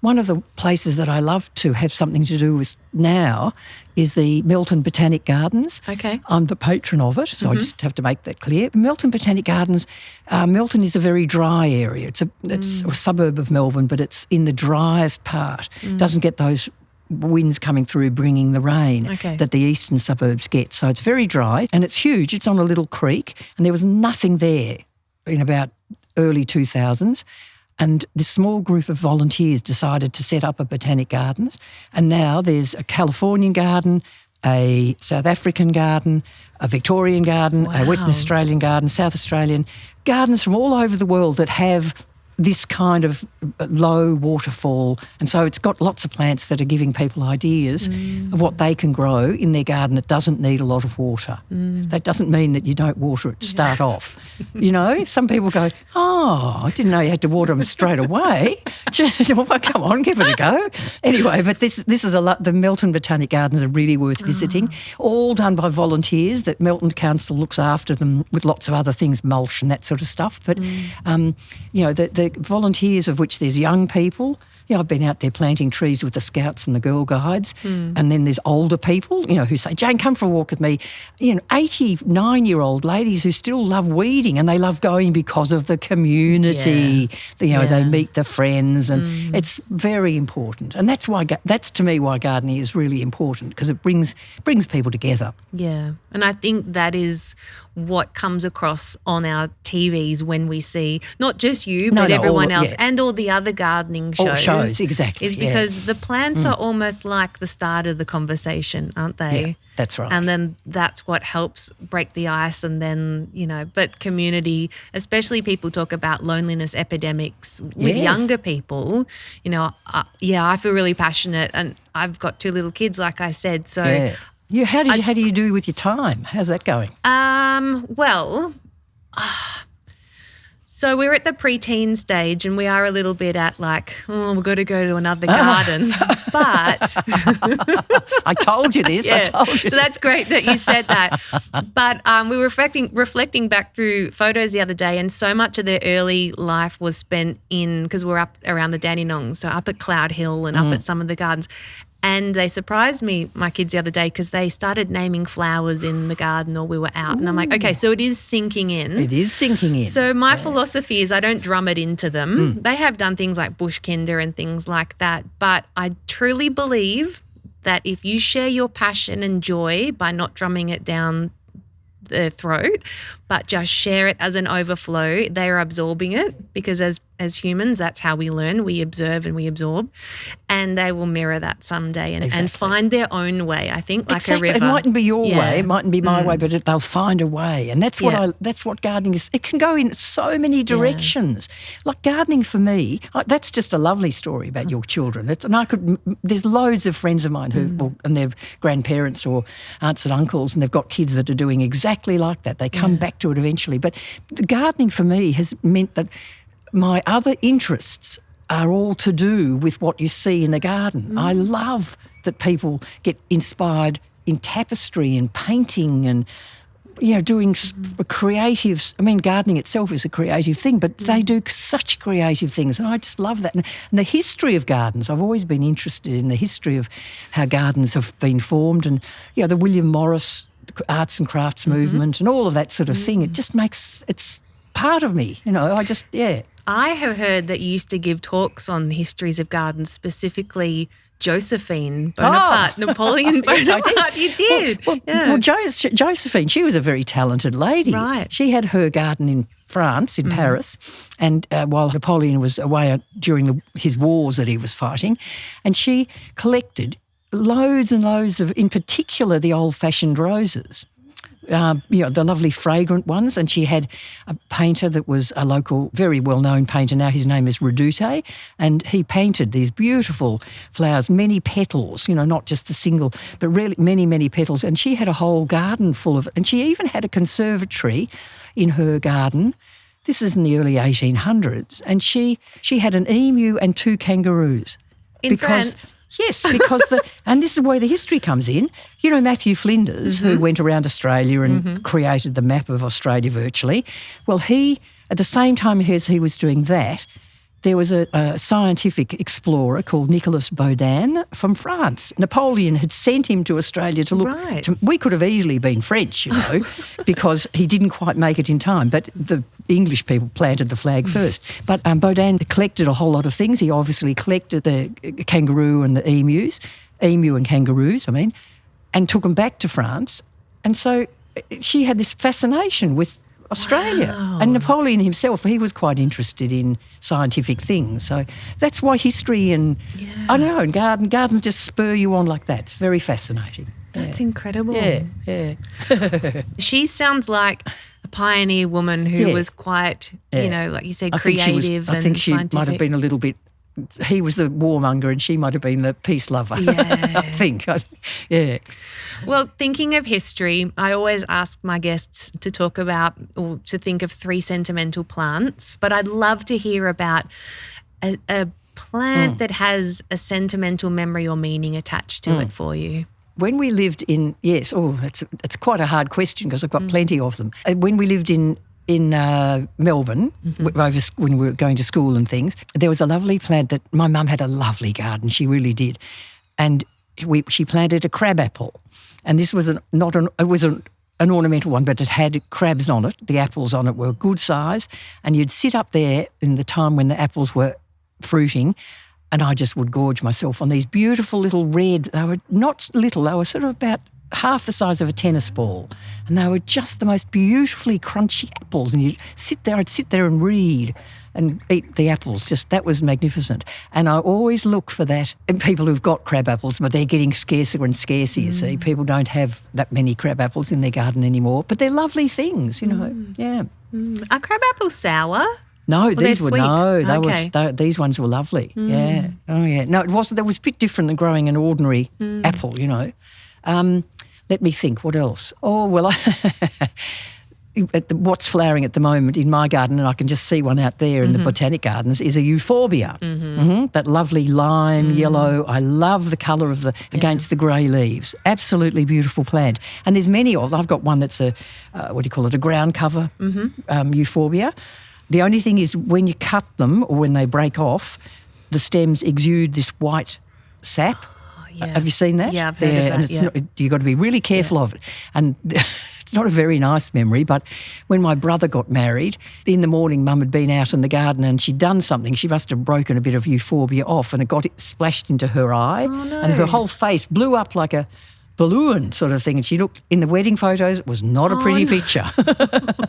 one of the places that I love to have something to do with now is the Melton Botanic Gardens. I'm the patron of it, so I just have to make that clear. Melton Botanic Gardens, Melton is a very dry area. It's a suburb of Melbourne, but it's in the driest part. Doesn't get those winds coming through bringing the rain that the eastern suburbs get. So it's very dry, and it's huge. It's on a little creek, and there was nothing there in about early 2000s. And this small group of volunteers decided to set up a botanic gardens, and now there's a Californian garden, a South African garden, a Victorian garden, a Western Australian garden, South Australian, gardens from all over the world that have this kind of low waterfall. And so it's got lots of plants that are giving people ideas of what they can grow in their garden that doesn't need a lot of water. That doesn't mean that you don't water it to start off. Some people go, oh, I didn't know you had to water them straight away. Well, come on, give it a go. Anyway, but this is the Melton Botanic Gardens are really worth visiting, all done by volunteers that Melton Council looks after them with lots of other things, mulch and that sort of stuff. But, the volunteers, of which there's young people, I've been out there planting trees with the Scouts and the Girl Guides, and then there's older people, who say, Jane, come for a walk with me. 89-year-old ladies who still love weeding, and they love going because of the community. They meet the friends, and it's very important. And that's to me why gardening is really important, because it brings people together. Yeah, and I think that is what comes across on our TVs when we see not just you but everyone else and all the other gardening shows. All shows, exactly. Is because the plants are almost like the start of the conversation, aren't they? Yeah, that's right. And then that's what helps break the ice, and then, but community, especially people talk about loneliness epidemics with younger people. I feel really passionate, and I've got 2 little kids, like I said, so... Yeah. How do you do with your time? How's that going? So we're at the preteen stage, and we are a little bit at we've got to go to another garden. But I told you this. Yeah. I told you. So that's great that you said that. But we were reflecting back through photos the other day, and so much of their early life was spent because we're up around the Dandenong, so up at Cloud Hill and up at some of the gardens. And they surprised me, my kids, the other day, because they started naming flowers in the garden or we were out. And I'm like, okay, so it is sinking in. It is sinking in. So my philosophy is I don't drum it into them. They have done things like bushkinder and things like that. But I truly believe that if you share your passion and joy by not drumming it down their throat, but just share it as an overflow, they are absorbing it, because as humans, that's how we learn. We observe and we absorb, and they will mirror that someday and find their own way, I think, like a river. It mightn't be your way, it mightn't be my way, but they'll find a way. And that's what gardening is. It can go in so many directions. Like gardening for me, that's just a lovely story about your children. There's loads of friends of mine and their grandparents or aunts and uncles, and they've got kids that are doing exactly like that. They come back to it eventually. But the gardening for me has meant that my other interests are all to do with what you see in the garden. I love that people get inspired in tapestry and painting and, doing creative. I mean, gardening itself is a creative thing, but they do such creative things, and I just love that. And the history of gardens, I've always been interested in the history of how gardens have been formed, and, the William Morris arts and crafts movement and all of that sort of thing. It just it's part of me, I have heard that you used to give talks on histories of gardens, specifically Josephine Bonaparte, Napoleon Bonaparte. You did. Well, Josephine, she was a very talented lady. Right. She had her garden in France, in Paris, and while Napoleon was away during his wars that he was fighting, and she collected loads and loads of, in particular, the old-fashioned roses. The lovely fragrant ones, and she had a painter that was a local, very well-known painter now. His name is Redoute, and he painted these beautiful flowers, many petals, not just the single, but really many, many petals. And she had a whole garden full of, and she even had a conservatory in her garden. This is in the early 1800s, and she had an emu and 2 kangaroos. In France? Yes, because and this is where the history comes in. Matthew Flinders, who went around Australia and created the map of Australia virtually. Well, at the same time as he was doing that, there was a scientific explorer called Nicolas Baudin from France. Napoleon had sent him to Australia to look. Right. We could have easily been French, because he didn't quite make it in time. But the English people planted the flag first. But Baudin collected a whole lot of things. He obviously collected the kangaroo and the emu and kangaroos, and took them back to France. And so she had this fascination with Australia. Wow. And Napoleon himself, he was quite interested in scientific things. So that's why history and, I don't know, and gardens just spur you on like that. It's very fascinating. That's incredible. Yeah. She sounds like a pioneer woman who was quite, like you said, creative and scientific. I think she might have been a little bit, he was the warmonger and she might have been the peace lover, I think. Yeah. Well, thinking of history, I always ask my guests to talk about or to think of 3 sentimental plants, but I'd love to hear about a plant that has a sentimental memory or meaning attached to it for you. When we lived in, it's quite a hard question because I've got plenty of them. When we lived in in Melbourne, when we were going to school and things, there was a lovely plant that my mum had a lovely garden. She really did. And she planted a crab apple. And this was an ornamental one, but it had crabs on it. The apples on it were good size. And you'd sit up there in the time when the apples were fruiting, and I just would gorge myself on these beautiful little red, they were not little, they were sort of about half the size of a tennis ball. And they were just the most beautifully crunchy apples. And I'd sit there and read and eat the apples. Just, that was magnificent. And I always look for that in people who've got crab apples, but they're getting scarcer and scarcer, you see. People don't have that many crab apples in their garden anymore, but they're lovely things, you know. Yeah. Are crab apples sour? No, these were sweet. These ones were lovely. Yeah. Oh yeah. No, it wasn't. That was a bit different than growing an ordinary apple, you know. Let me think. What else? Oh well, what's flowering at the moment in my garden, and I can just see one out there in the Botanic Gardens, is a euphorbia. That lovely lime yellow. I love the colour of against the grey leaves. Absolutely beautiful plant. And there's many of. I've got one that's a a ground cover euphorbia. The only thing is when you cut them or when they break off, the stems exude this white sap. Oh, yeah. Have you seen that? Yeah, I've heard of that. You've got to be really careful of it. And it's not a very nice memory, but when my brother got married, in the morning Mum had been out in the garden and she'd done something. She must have broken a bit of euphorbia off and it got splashed into her eye. Oh, no. And her whole face blew up like a balloon sort of thing, and she looked in the wedding photos. It was not a pretty picture.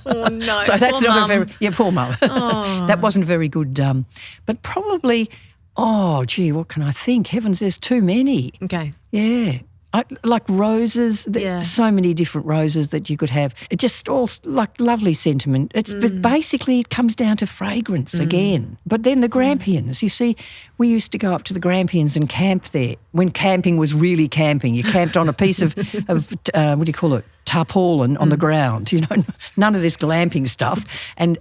Oh no! So that's poor not mum. a very poor mum. Oh. That wasn't very good. But probably, oh gee, what can I think? Heavens, there's too many. Okay. Yeah. Like roses, so many different roses that you could have. It just all like lovely sentiment. But basically it comes down to fragrance again. But then the Grampians, you see, we used to go up to the Grampians and camp there when camping was really camping. You camped on a piece of tarpaulin on the ground, you know, none of this glamping stuff. And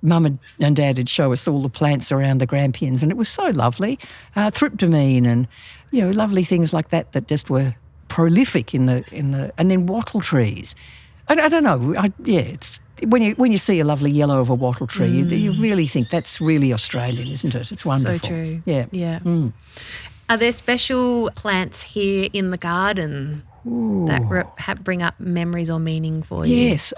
Mum and Dad would show us all the plants around the Grampians, and it was so lovely. Thryptomene and, you know, lovely things like that just were prolific in the and then wattle trees. I don't know. It's when you see a lovely yellow of a wattle tree, you really think that's really Australian, isn't it? It's wonderful. So true. Yeah. Yeah. Are there special plants here in the garden that bring up memories or meaning for you? Yes.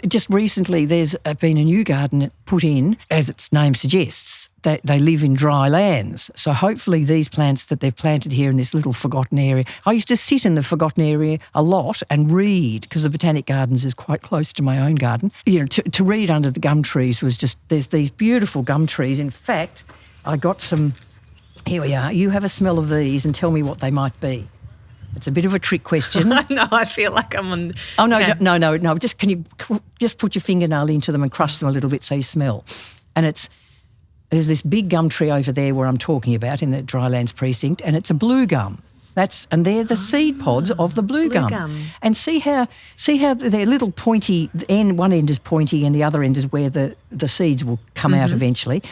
Just recently there's been a new garden put in, as its name suggests, that they live in dry lands. So hopefully these plants that they've planted here in this little forgotten area. I used to sit in the forgotten area a lot and read, because the Botanic Gardens is quite close to my own garden. You know, to read under the gum trees was just, there's these beautiful gum trees. In fact, I got some, here we are. You have a smell of these and tell me what they might be. It's a bit of a trick question. No, I feel like I'm on... Oh, no, okay. No. Just can you just put your fingernail into them and crush them a little bit so you smell. And there's this big gum tree over there where I'm talking about in the Drylands precinct, and it's a blue gum. And they're the seed pods of the blue gum. And see how they're little pointy, one end is pointy and the other end is where the seeds will come out eventually.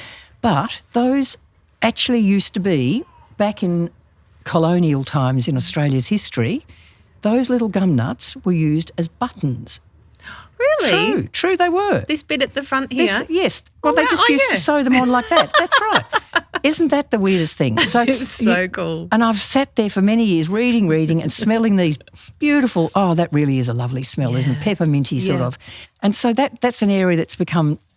But those actually used to be, back in colonial times in Australia's history, those little gum nuts were used as buttons. Really? True, they were. This bit at the front here? Yes. Well, they just used to sew them on like that. That's right. Isn't that the weirdest thing? So it's so cool. And I've sat there for many years reading and smelling these beautiful, that really is a lovely smell, isn't it? Pepperminty sort of. And so that's an area that's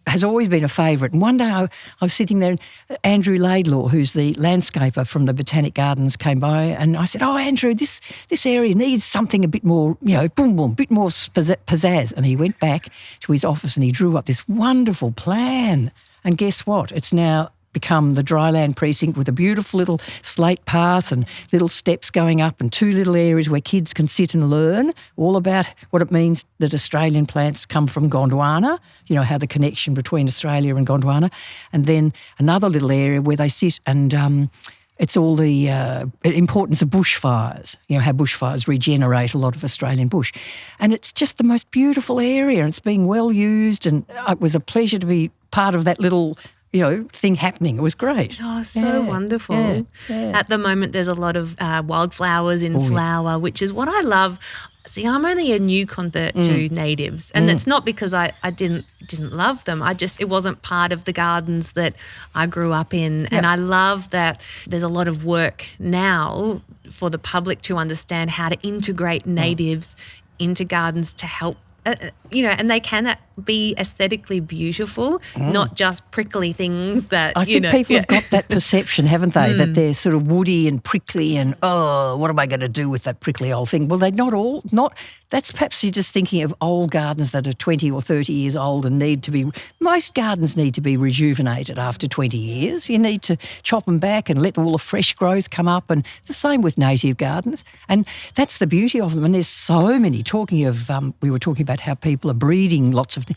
has always been a favourite. And one day I was sitting there and Andrew Laidlaw, who's the landscaper from the Botanic Gardens, came by and I said, Andrew, this area needs something a bit more, boom, bit more pizzazz. And he went back to his office and he drew up this wonderful plan. And guess what? It's now become the Dryland precinct with a beautiful little slate path and little steps going up and two little areas where kids can sit and learn all about what it means that Australian plants come from Gondwana, how the connection between Australia and Gondwana, and then another little area where they sit and it's all the importance of bushfires, how bushfires regenerate a lot of Australian bush. And it's just the most beautiful area and it's being well used, and it was a pleasure to be part of that little thing happening. It was great. Oh, so wonderful. Yeah. At the moment, there's a lot of wildflowers in flower, which is what I love See, I'm only a new convert to natives, and it's not because I didn't love them. It wasn't part of the gardens that I grew up in. And I love that there's a lot of work now for the public to understand how to integrate natives into gardens to help, and they can be aesthetically beautiful, not just prickly things that, I think people have got that perception, haven't they, that they're sort of woody and prickly and, what am I going to do with that prickly old thing? Well, they're not. That's perhaps you're just thinking of old gardens that are 20 or 30 years old and most gardens need to be rejuvenated after 20 years. You need to chop them back and let all the fresh growth come up, and the same with native gardens. And that's the beauty of them. And there's so many, we were talking about how people are breeding lots of things.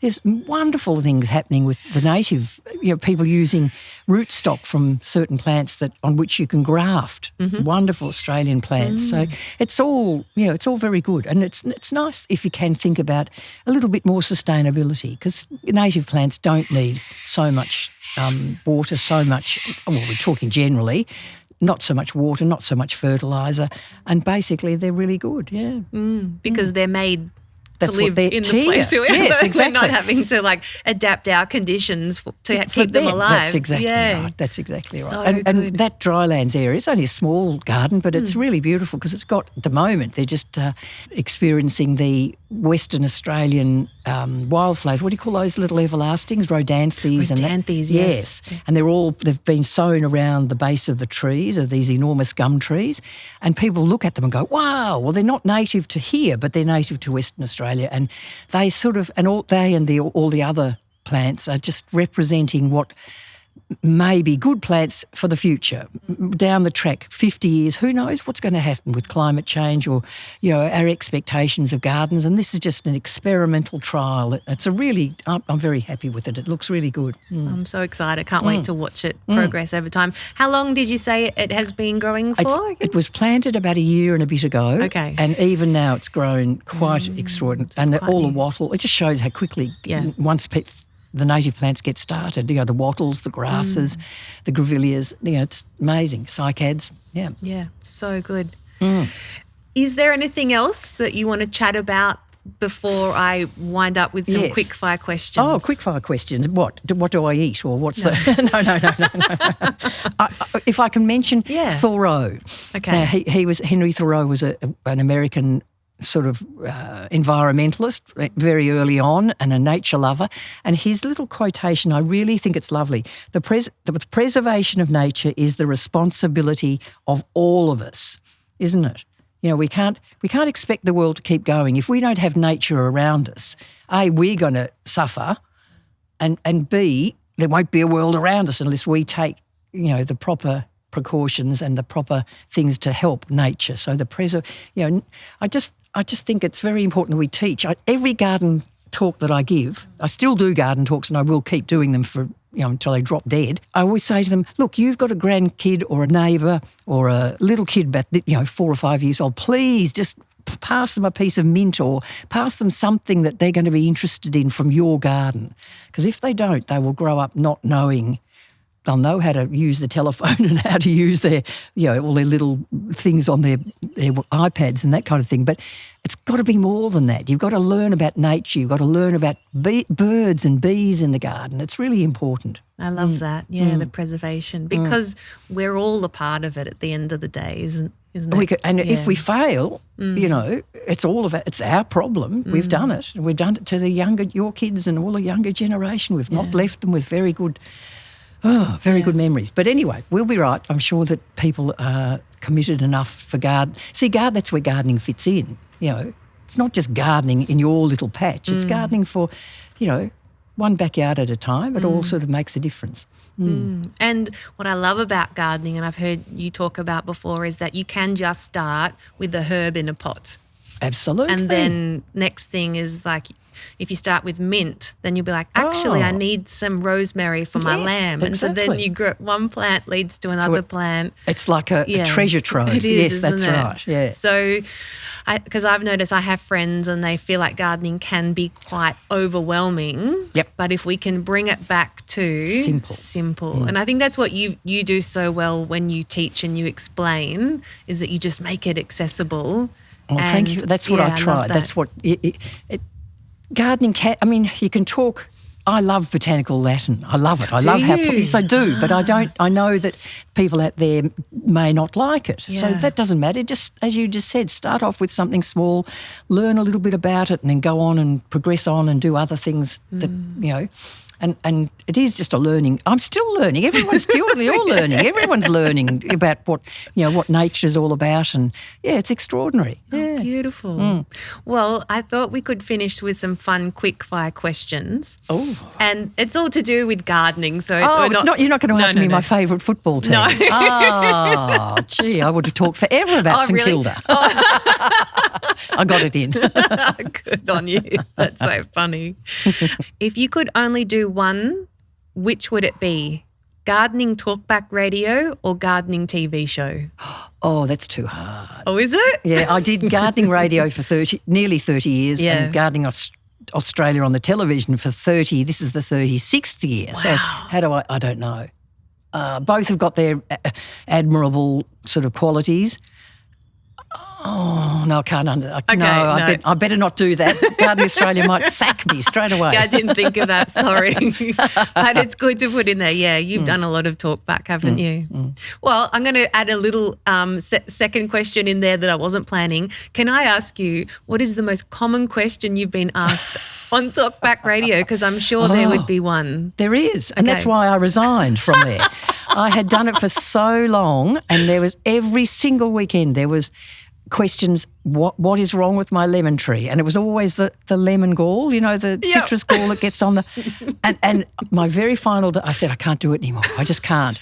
There's wonderful things happening with the native, people using rootstock from certain plants on which you can graft wonderful Australian plants. So it's all very good, and it's nice if you can think about a little bit more sustainability, because native plants don't need so much water, we're talking generally, not so much water, not so much fertiliser, and basically they're really good, because they're made to live in the place where we're not having to adapt our conditions to keep them alive. That's exactly right. That's exactly right. And that drylands area, it's only a small garden, but it's really beautiful because it's got, at the moment, they're just experiencing the Western Australian wildflowers. What do you call those little everlastings? Rhodanthes. Yes. And they've been sown around the base of the trees, of these enormous gum trees, and people look at them and go, wow, well, they're not native to here, but they're native to Western Australia. And they all the other plants are just representing what may be good plants for the future. Down the track, 50 years, who knows what's going to happen with climate change or, our expectations of gardens. And this is just an experimental trial. I'm very happy with it. It looks really good. I'm so excited. Can't wait to watch it progress over time. How long did you say it has been growing for? It was planted about a year and a bit ago. Okay. And even now it's grown quite extraordinary. And all the wattle, it just shows how quickly once the native plants get started, the wattles, the grasses, the grevilleas, it's amazing. Cycads, Yeah, so good. Is there anything else that you want to chat about before I wind up with some quick fire questions? Oh, quick fire questions. What do I eat, or what's No. If I can mention Thoreau. Okay. Now, Henry Thoreau was an American sort of environmentalist very early on and a nature lover. And his little quotation, I really think it's lovely. The preservation of nature is the responsibility of all of us, isn't it? We can't expect the world to keep going. If we don't have nature around us, A, we're going to suffer, and B, there won't be a world around us unless we take, the proper precautions and the proper things to help nature. So I just think it's very important that we teach. Every garden talk that I give, I still do garden talks and I will keep doing them for until they drop dead. I always say to them, look, you've got a grandkid or a neighbour or a little kid about 4 or 5 years old, please just pass them a piece of mint or pass them something that they're going to be interested in from your garden. Because if they don't, they will grow up not knowing. They'll know how to use the telephone and how to use their, all their little things on their iPads and that kind of thing. But it's got to be more than that. You've got to learn about nature. You've got to learn about birds and bees in the garden. It's really important. I love that. Yeah, the preservation, because we're all a part of it at the end of the day, isn't it? If we fail, it's our problem. We've done it. We've done it to your kids and all the younger generation. We've not left them with very good good memories. But anyway, we'll be right. I'm sure that people are committed enough for garden. See, that's where gardening fits in. It's not just gardening in your little patch. It's gardening for, one backyard at a time. It all sort of makes a difference. And what I love about gardening, and I've heard you talk about before, is that you can just start with a herb in a pot. Absolutely. And then next thing is if you start with mint, then you'll be like, actually, I need some rosemary for my lamb. And so then you grow, one plant leads to another plant. It's like a treasure trove. It is, yes, that's right. Yeah. So, because I've noticed I have friends and they feel like gardening can be quite overwhelming. Yep. But if we can bring it back to simple. And I think that's what you do so well when you teach and you explain, is that you just make it accessible Well, thank you. That's what I tried. That's what gardening can. I mean, you can talk. I love botanical Latin. I love it. I love how. Yes, I do. But I don't. I know that people out there may not like it. Yeah. So that doesn't matter. Just as you just said, start off with something small, learn a little bit about it, and then go on and progress on and do other things that And it is just a learning. I'm still learning. We're all learning. Everyone's learning about what nature's all about, and it's extraordinary. Oh, beautiful. Well, I thought we could finish with some fun quick fire questions. Oh, and it's all to do with gardening. So you're not going to ask me my favourite football team. No. Oh, gee, I would have talked forever about St Kilda. I got it in. Good on you. That's so funny. If you could only do one, which would it be? Gardening talkback radio or gardening TV show? Oh, that's too hard. Oh, is it? Yeah, I did gardening radio for nearly 30 years and gardening Australia on the television for 30. This is the 36th year. Wow. So how do I don't know. Both have got their admirable sort of qualities. Oh, no, I can't I better not do that. Gardening Australia might sack me straight away. Yeah, I didn't think of that, sorry. But it's good to put in there. Yeah, you've done a lot of talk back, haven't you? Well, I'm going to add a little second question in there that I wasn't planning. Can I ask you, what is the most common question you've been asked on Talkback Radio? Because I'm sure there would be one. There is, and that's why I resigned from there. I had done it for so long, and there was every single weekend there was questions, what is wrong with my lemon tree? And it was always the lemon gall, the citrus gall that gets on the... And my very final day, I said, I can't do it anymore. I just can't.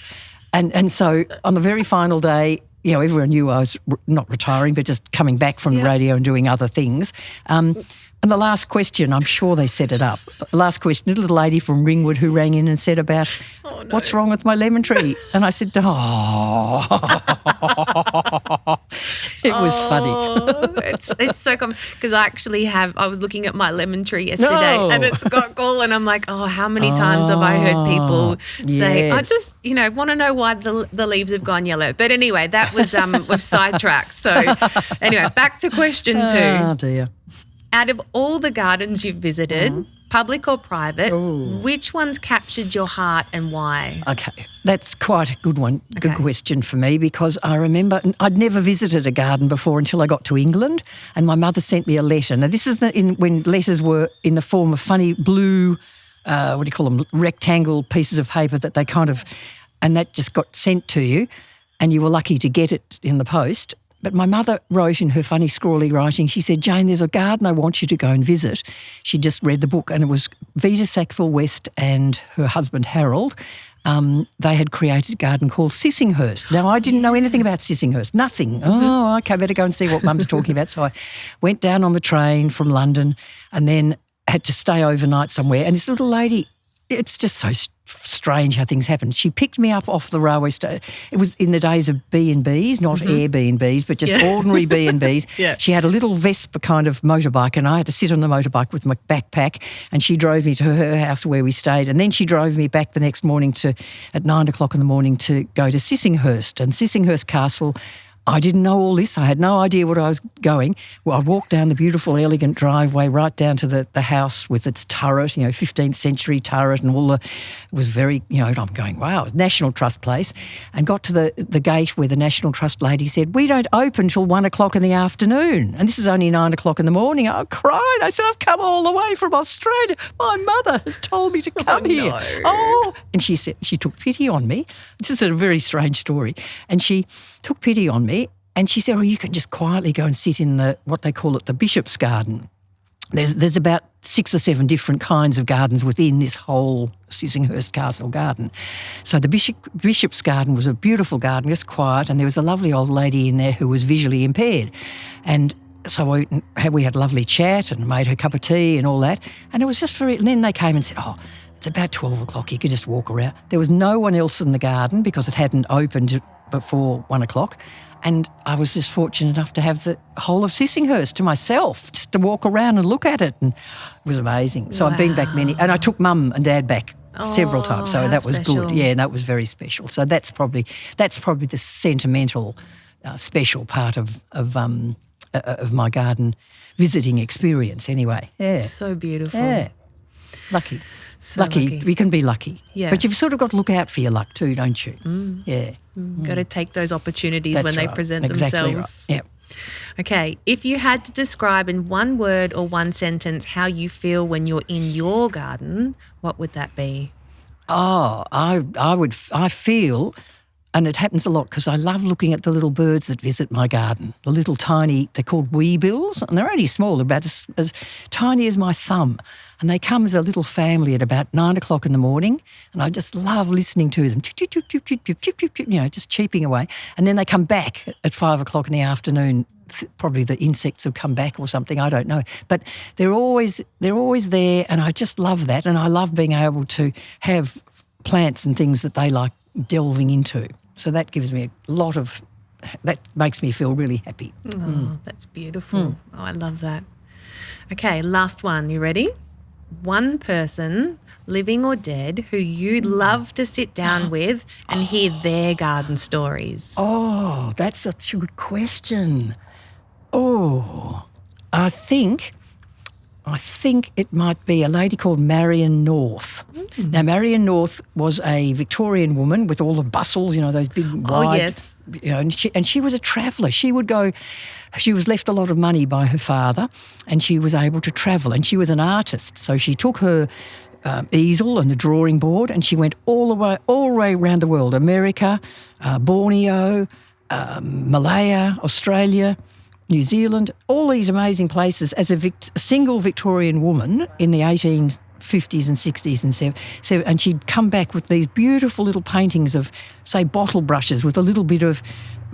And so on the very final day, everyone knew I was not retiring, but just coming back from radio and doing other things. And the last question, I'm sure they set it up. The last question, a little lady from Ringwood who rang in and said about, what's wrong with my lemon tree? And I said, It was funny. It's so common because I was looking at my lemon tree yesterday and it's got gall, and I'm like, how many times have I heard people say, I just, want to know why the leaves have gone yellow. But anyway, that was we've sidetracked. So anyway, back to question 2. Oh dear. Out of all the gardens you've visited, public or private, which ones captured your heart and why? Okay, that's quite a good one. Good question for me, because I remember I'd never visited a garden before until I got to England, and my mother sent me a letter. Now, this is when letters were in the form of funny blue, rectangle pieces of paper that they and that just got sent to you, and you were lucky to get it in the post. But my mother wrote in her funny scrawly writing, she said, Jane, there's a garden I want you to go and visit. She just read the book, and it was Vita Sackville-West and her husband Harold. They had created a garden called Sissinghurst. Now, I didn't know anything about Sissinghurst, nothing. Oh, okay, better go and see what Mum's talking about. So I went down on the train from London and then had to stay overnight somewhere. And this little lady, it's just so strange how things happen. She picked me up off the railway station. It was in the days of B&Bs, not Airbnbs, but just ordinary B&Bs. She had a little Vespa kind of motorbike, and I had to sit on the motorbike with my backpack, and she drove me to her house where we stayed, and then she drove me back the next morning at 9 o'clock in the morning to go to Sissinghurst. And Sissinghurst Castle, I didn't know all this. I had no idea what I was going. Well, I walked down the beautiful, elegant driveway right down to the house with its turret, 15th century turret and all it was very, I'm going, wow, it's National Trust place, and got to the gate where the National Trust lady said, we don't open till 1 o'clock in the afternoon. And this is only 9 o'clock in the morning. I cried. I said, I've come all the way from Australia. My mother has told me to come here. No. Oh, and she said, she took pity on me. This is a very strange story. And she took pity on me, and she said, you can just quietly go and sit in what they call it, the Bishop's Garden. There's about 6 or 7 different kinds of gardens within this whole Sissinghurst Castle garden. So the Bishop's Garden was a beautiful garden, just quiet, and there was a lovely old lady in there who was visually impaired. And so we had a lovely chat and made her a cup of tea and all that, and it was just and then they came and said, it's about 12 o'clock, you could just walk around. There was no one else in the garden because it hadn't opened before 1 o'clock. And I was just fortunate enough to have the whole of Sissinghurst to myself, just to walk around and look at it. And it was amazing. So I've been back and I took Mum and Dad back several times. So that was good. Yeah, that was very special. So that's probably the sentimental, special part of of my garden visiting experience anyway. Yeah. So beautiful. Yeah. Lucky. So lucky. We can be lucky. Yeah. But you've sort of got to look out for your luck too, don't you? Yeah. Got to take those opportunities That's when they right. present Exactly themselves. right. Yeah. Okay, if you had to describe in one word or one sentence how you feel when you're in your garden, what would that be? Oh, I feel, and it happens a lot because I love looking at the little birds that visit my garden, the little tiny, they're called weebills, and they're only small, about as tiny as my thumb. And they come as a little family at about 9 o'clock in the morning, and I just love listening to them, chip, chip, chip, chip, chip, chip, chip, chip, you know, just cheeping away. And then they come back at 5 o'clock in the afternoon. Probably the insects have come back or something, I don't know. But they're always there, and I just love that. And I love being able to have plants and things that they like delving into. So that gives me a lot of, that makes me feel really happy. Oh, that's beautiful. Oh, I love that. Okay, last one. You ready? One person, living or dead, who you'd love to sit down with and hear their garden stories. Oh, that's such a good question. Oh, I think it might be a lady called Marion North. Now, Marion North was a Victorian woman with all the bustles, you know, those big wide... yes. You know, and she was a traveller. She would go... She was left a lot of money by her father, and she was able to travel. And she was an artist, so she took her easel and a drawing board, and she went all the way around the world: America, Borneo, Malaya, Australia, New Zealand, all these amazing places as a single Victorian woman in the 1850s and 60s and and she'd come back with these beautiful little paintings of, say, bottle brushes with a little bit of...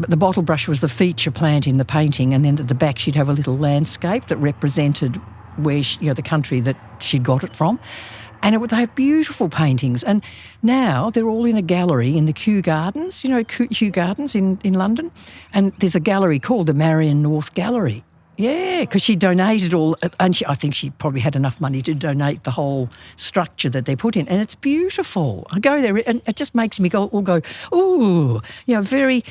The bottle brush was the feature plant in the painting, and then at the back she'd have a little landscape that represented where the country that she'd got it from. And they were beautiful paintings. And now they're all in a gallery in the Kew Gardens, you know, Kew Gardens in London. And there's a gallery called the Marion North Gallery. Yeah, because she donated all, and I think she probably had enough money to donate the whole structure that they put in, and it's beautiful. I go there, and it just makes me go, ooh, you know, very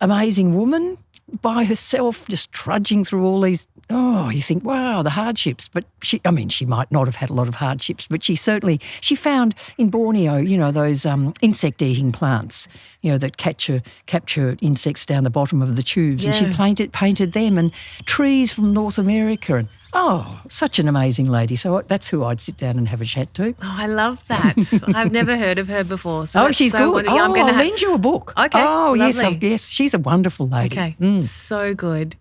amazing woman by herself, just trudging through all these. Oh, you think, wow, the hardships. But she might not have had a lot of hardships, but she found in Borneo, you know, those insect-eating plants, you know, that capture insects down the bottom of the tubes. Yeah. And she painted them, and trees from North America. And such an amazing lady. So that's who I'd sit down and have a chat to. Oh, I love that. I've never heard of her before. So She's so good. I'll lend you a book. Okay, Oh, lovely. yes, she's a wonderful lady. Okay, so good.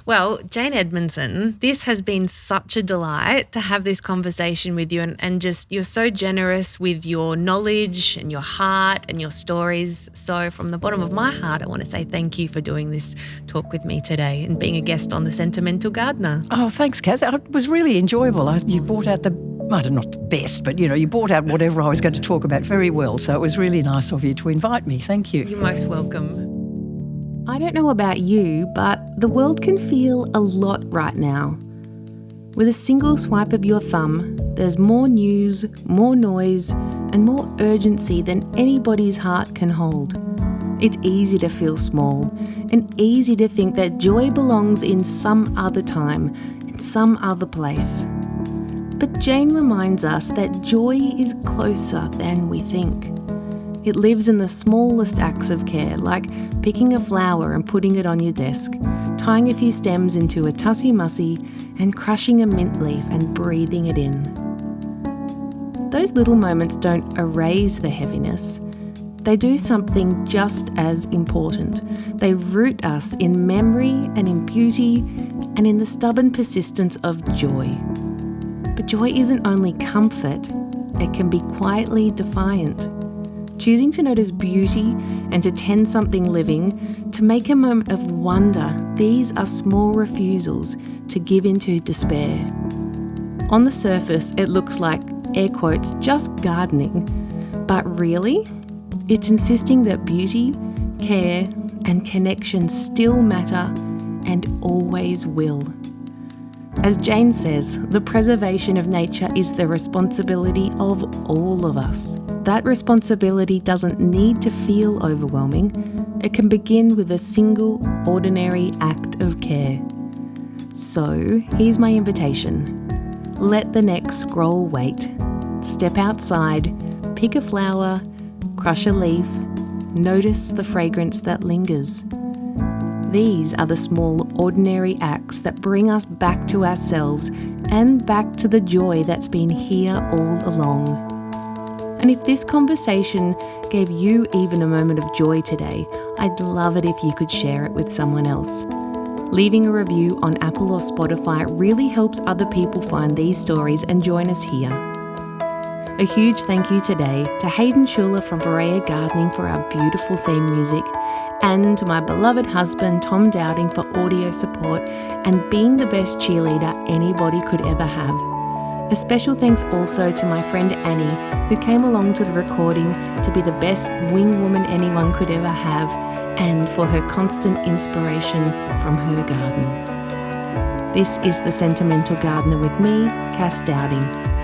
Well, Jane Edmanson, this has been such a delight to have this conversation with you, and just you're so generous with your knowledge and your heart and your stories. So from the bottom of my heart, I want to say thank you for doing this talk with me today and being a guest on the Sentimental Gardener. Oh, thanks, Cass. It was really enjoyable. You brought out not the best, but, you know, you brought out whatever I was going to talk about very well. So it was really nice of you to invite me. Thank you. You're most welcome. I don't know about you, but the world can feel a lot right now. With a single swipe of your thumb, there's more news, more noise, and more urgency than anybody's heart can hold. It's easy to feel small and easy to think that joy belongs in some other time, in some other place. But Jane reminds us that joy is closer than we think. It lives in the smallest acts of care, like picking a flower and putting it on your desk, tying a few stems into a tussie-mussy, and crushing a mint leaf and breathing it in. Those little moments don't erase the heaviness. They do something just as important. They root us in memory and in beauty and in the stubborn persistence of joy. But joy isn't only comfort, it can be quietly defiant. Choosing to notice beauty and to tend something living, to make a moment of wonder, these are small refusals to give into despair. On the surface, it looks like, air quotes, just gardening. But really, it's insisting that beauty, care, and connection still matter and always will. As Jane says, the preservation of nature is the responsibility of all of us. That responsibility doesn't need to feel overwhelming, it can begin with a single, ordinary act of care. So, here's my invitation. Let the next scroll wait. Step outside, pick a flower, crush a leaf, notice the fragrance that lingers. These are the small, ordinary acts that bring us back to ourselves and back to the joy that's been here all along. And if this conversation gave you even a moment of joy today, I'd love it if you could share it with someone else. Leaving a review on Apple or Spotify really helps other people find these stories and join us here. A huge thank you today to Hayden Schuler from Berea Gardening for our beautiful theme music, and to my beloved husband Tom Dowding for audio support and being the best cheerleader anybody could ever have. A special thanks also to my friend Annie, who came along to the recording to be the best wing woman anyone could ever have, and for her constant inspiration from her garden. This is The Sentimental Gardener with me, Cass Dowding.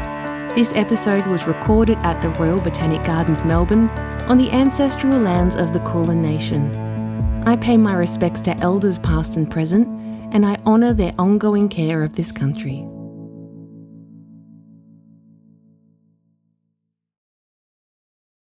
This episode was recorded at the Royal Botanic Gardens, Melbourne, on the ancestral lands of the Kulin Nation. I pay my respects to elders past and present, and I honour their ongoing care of this country.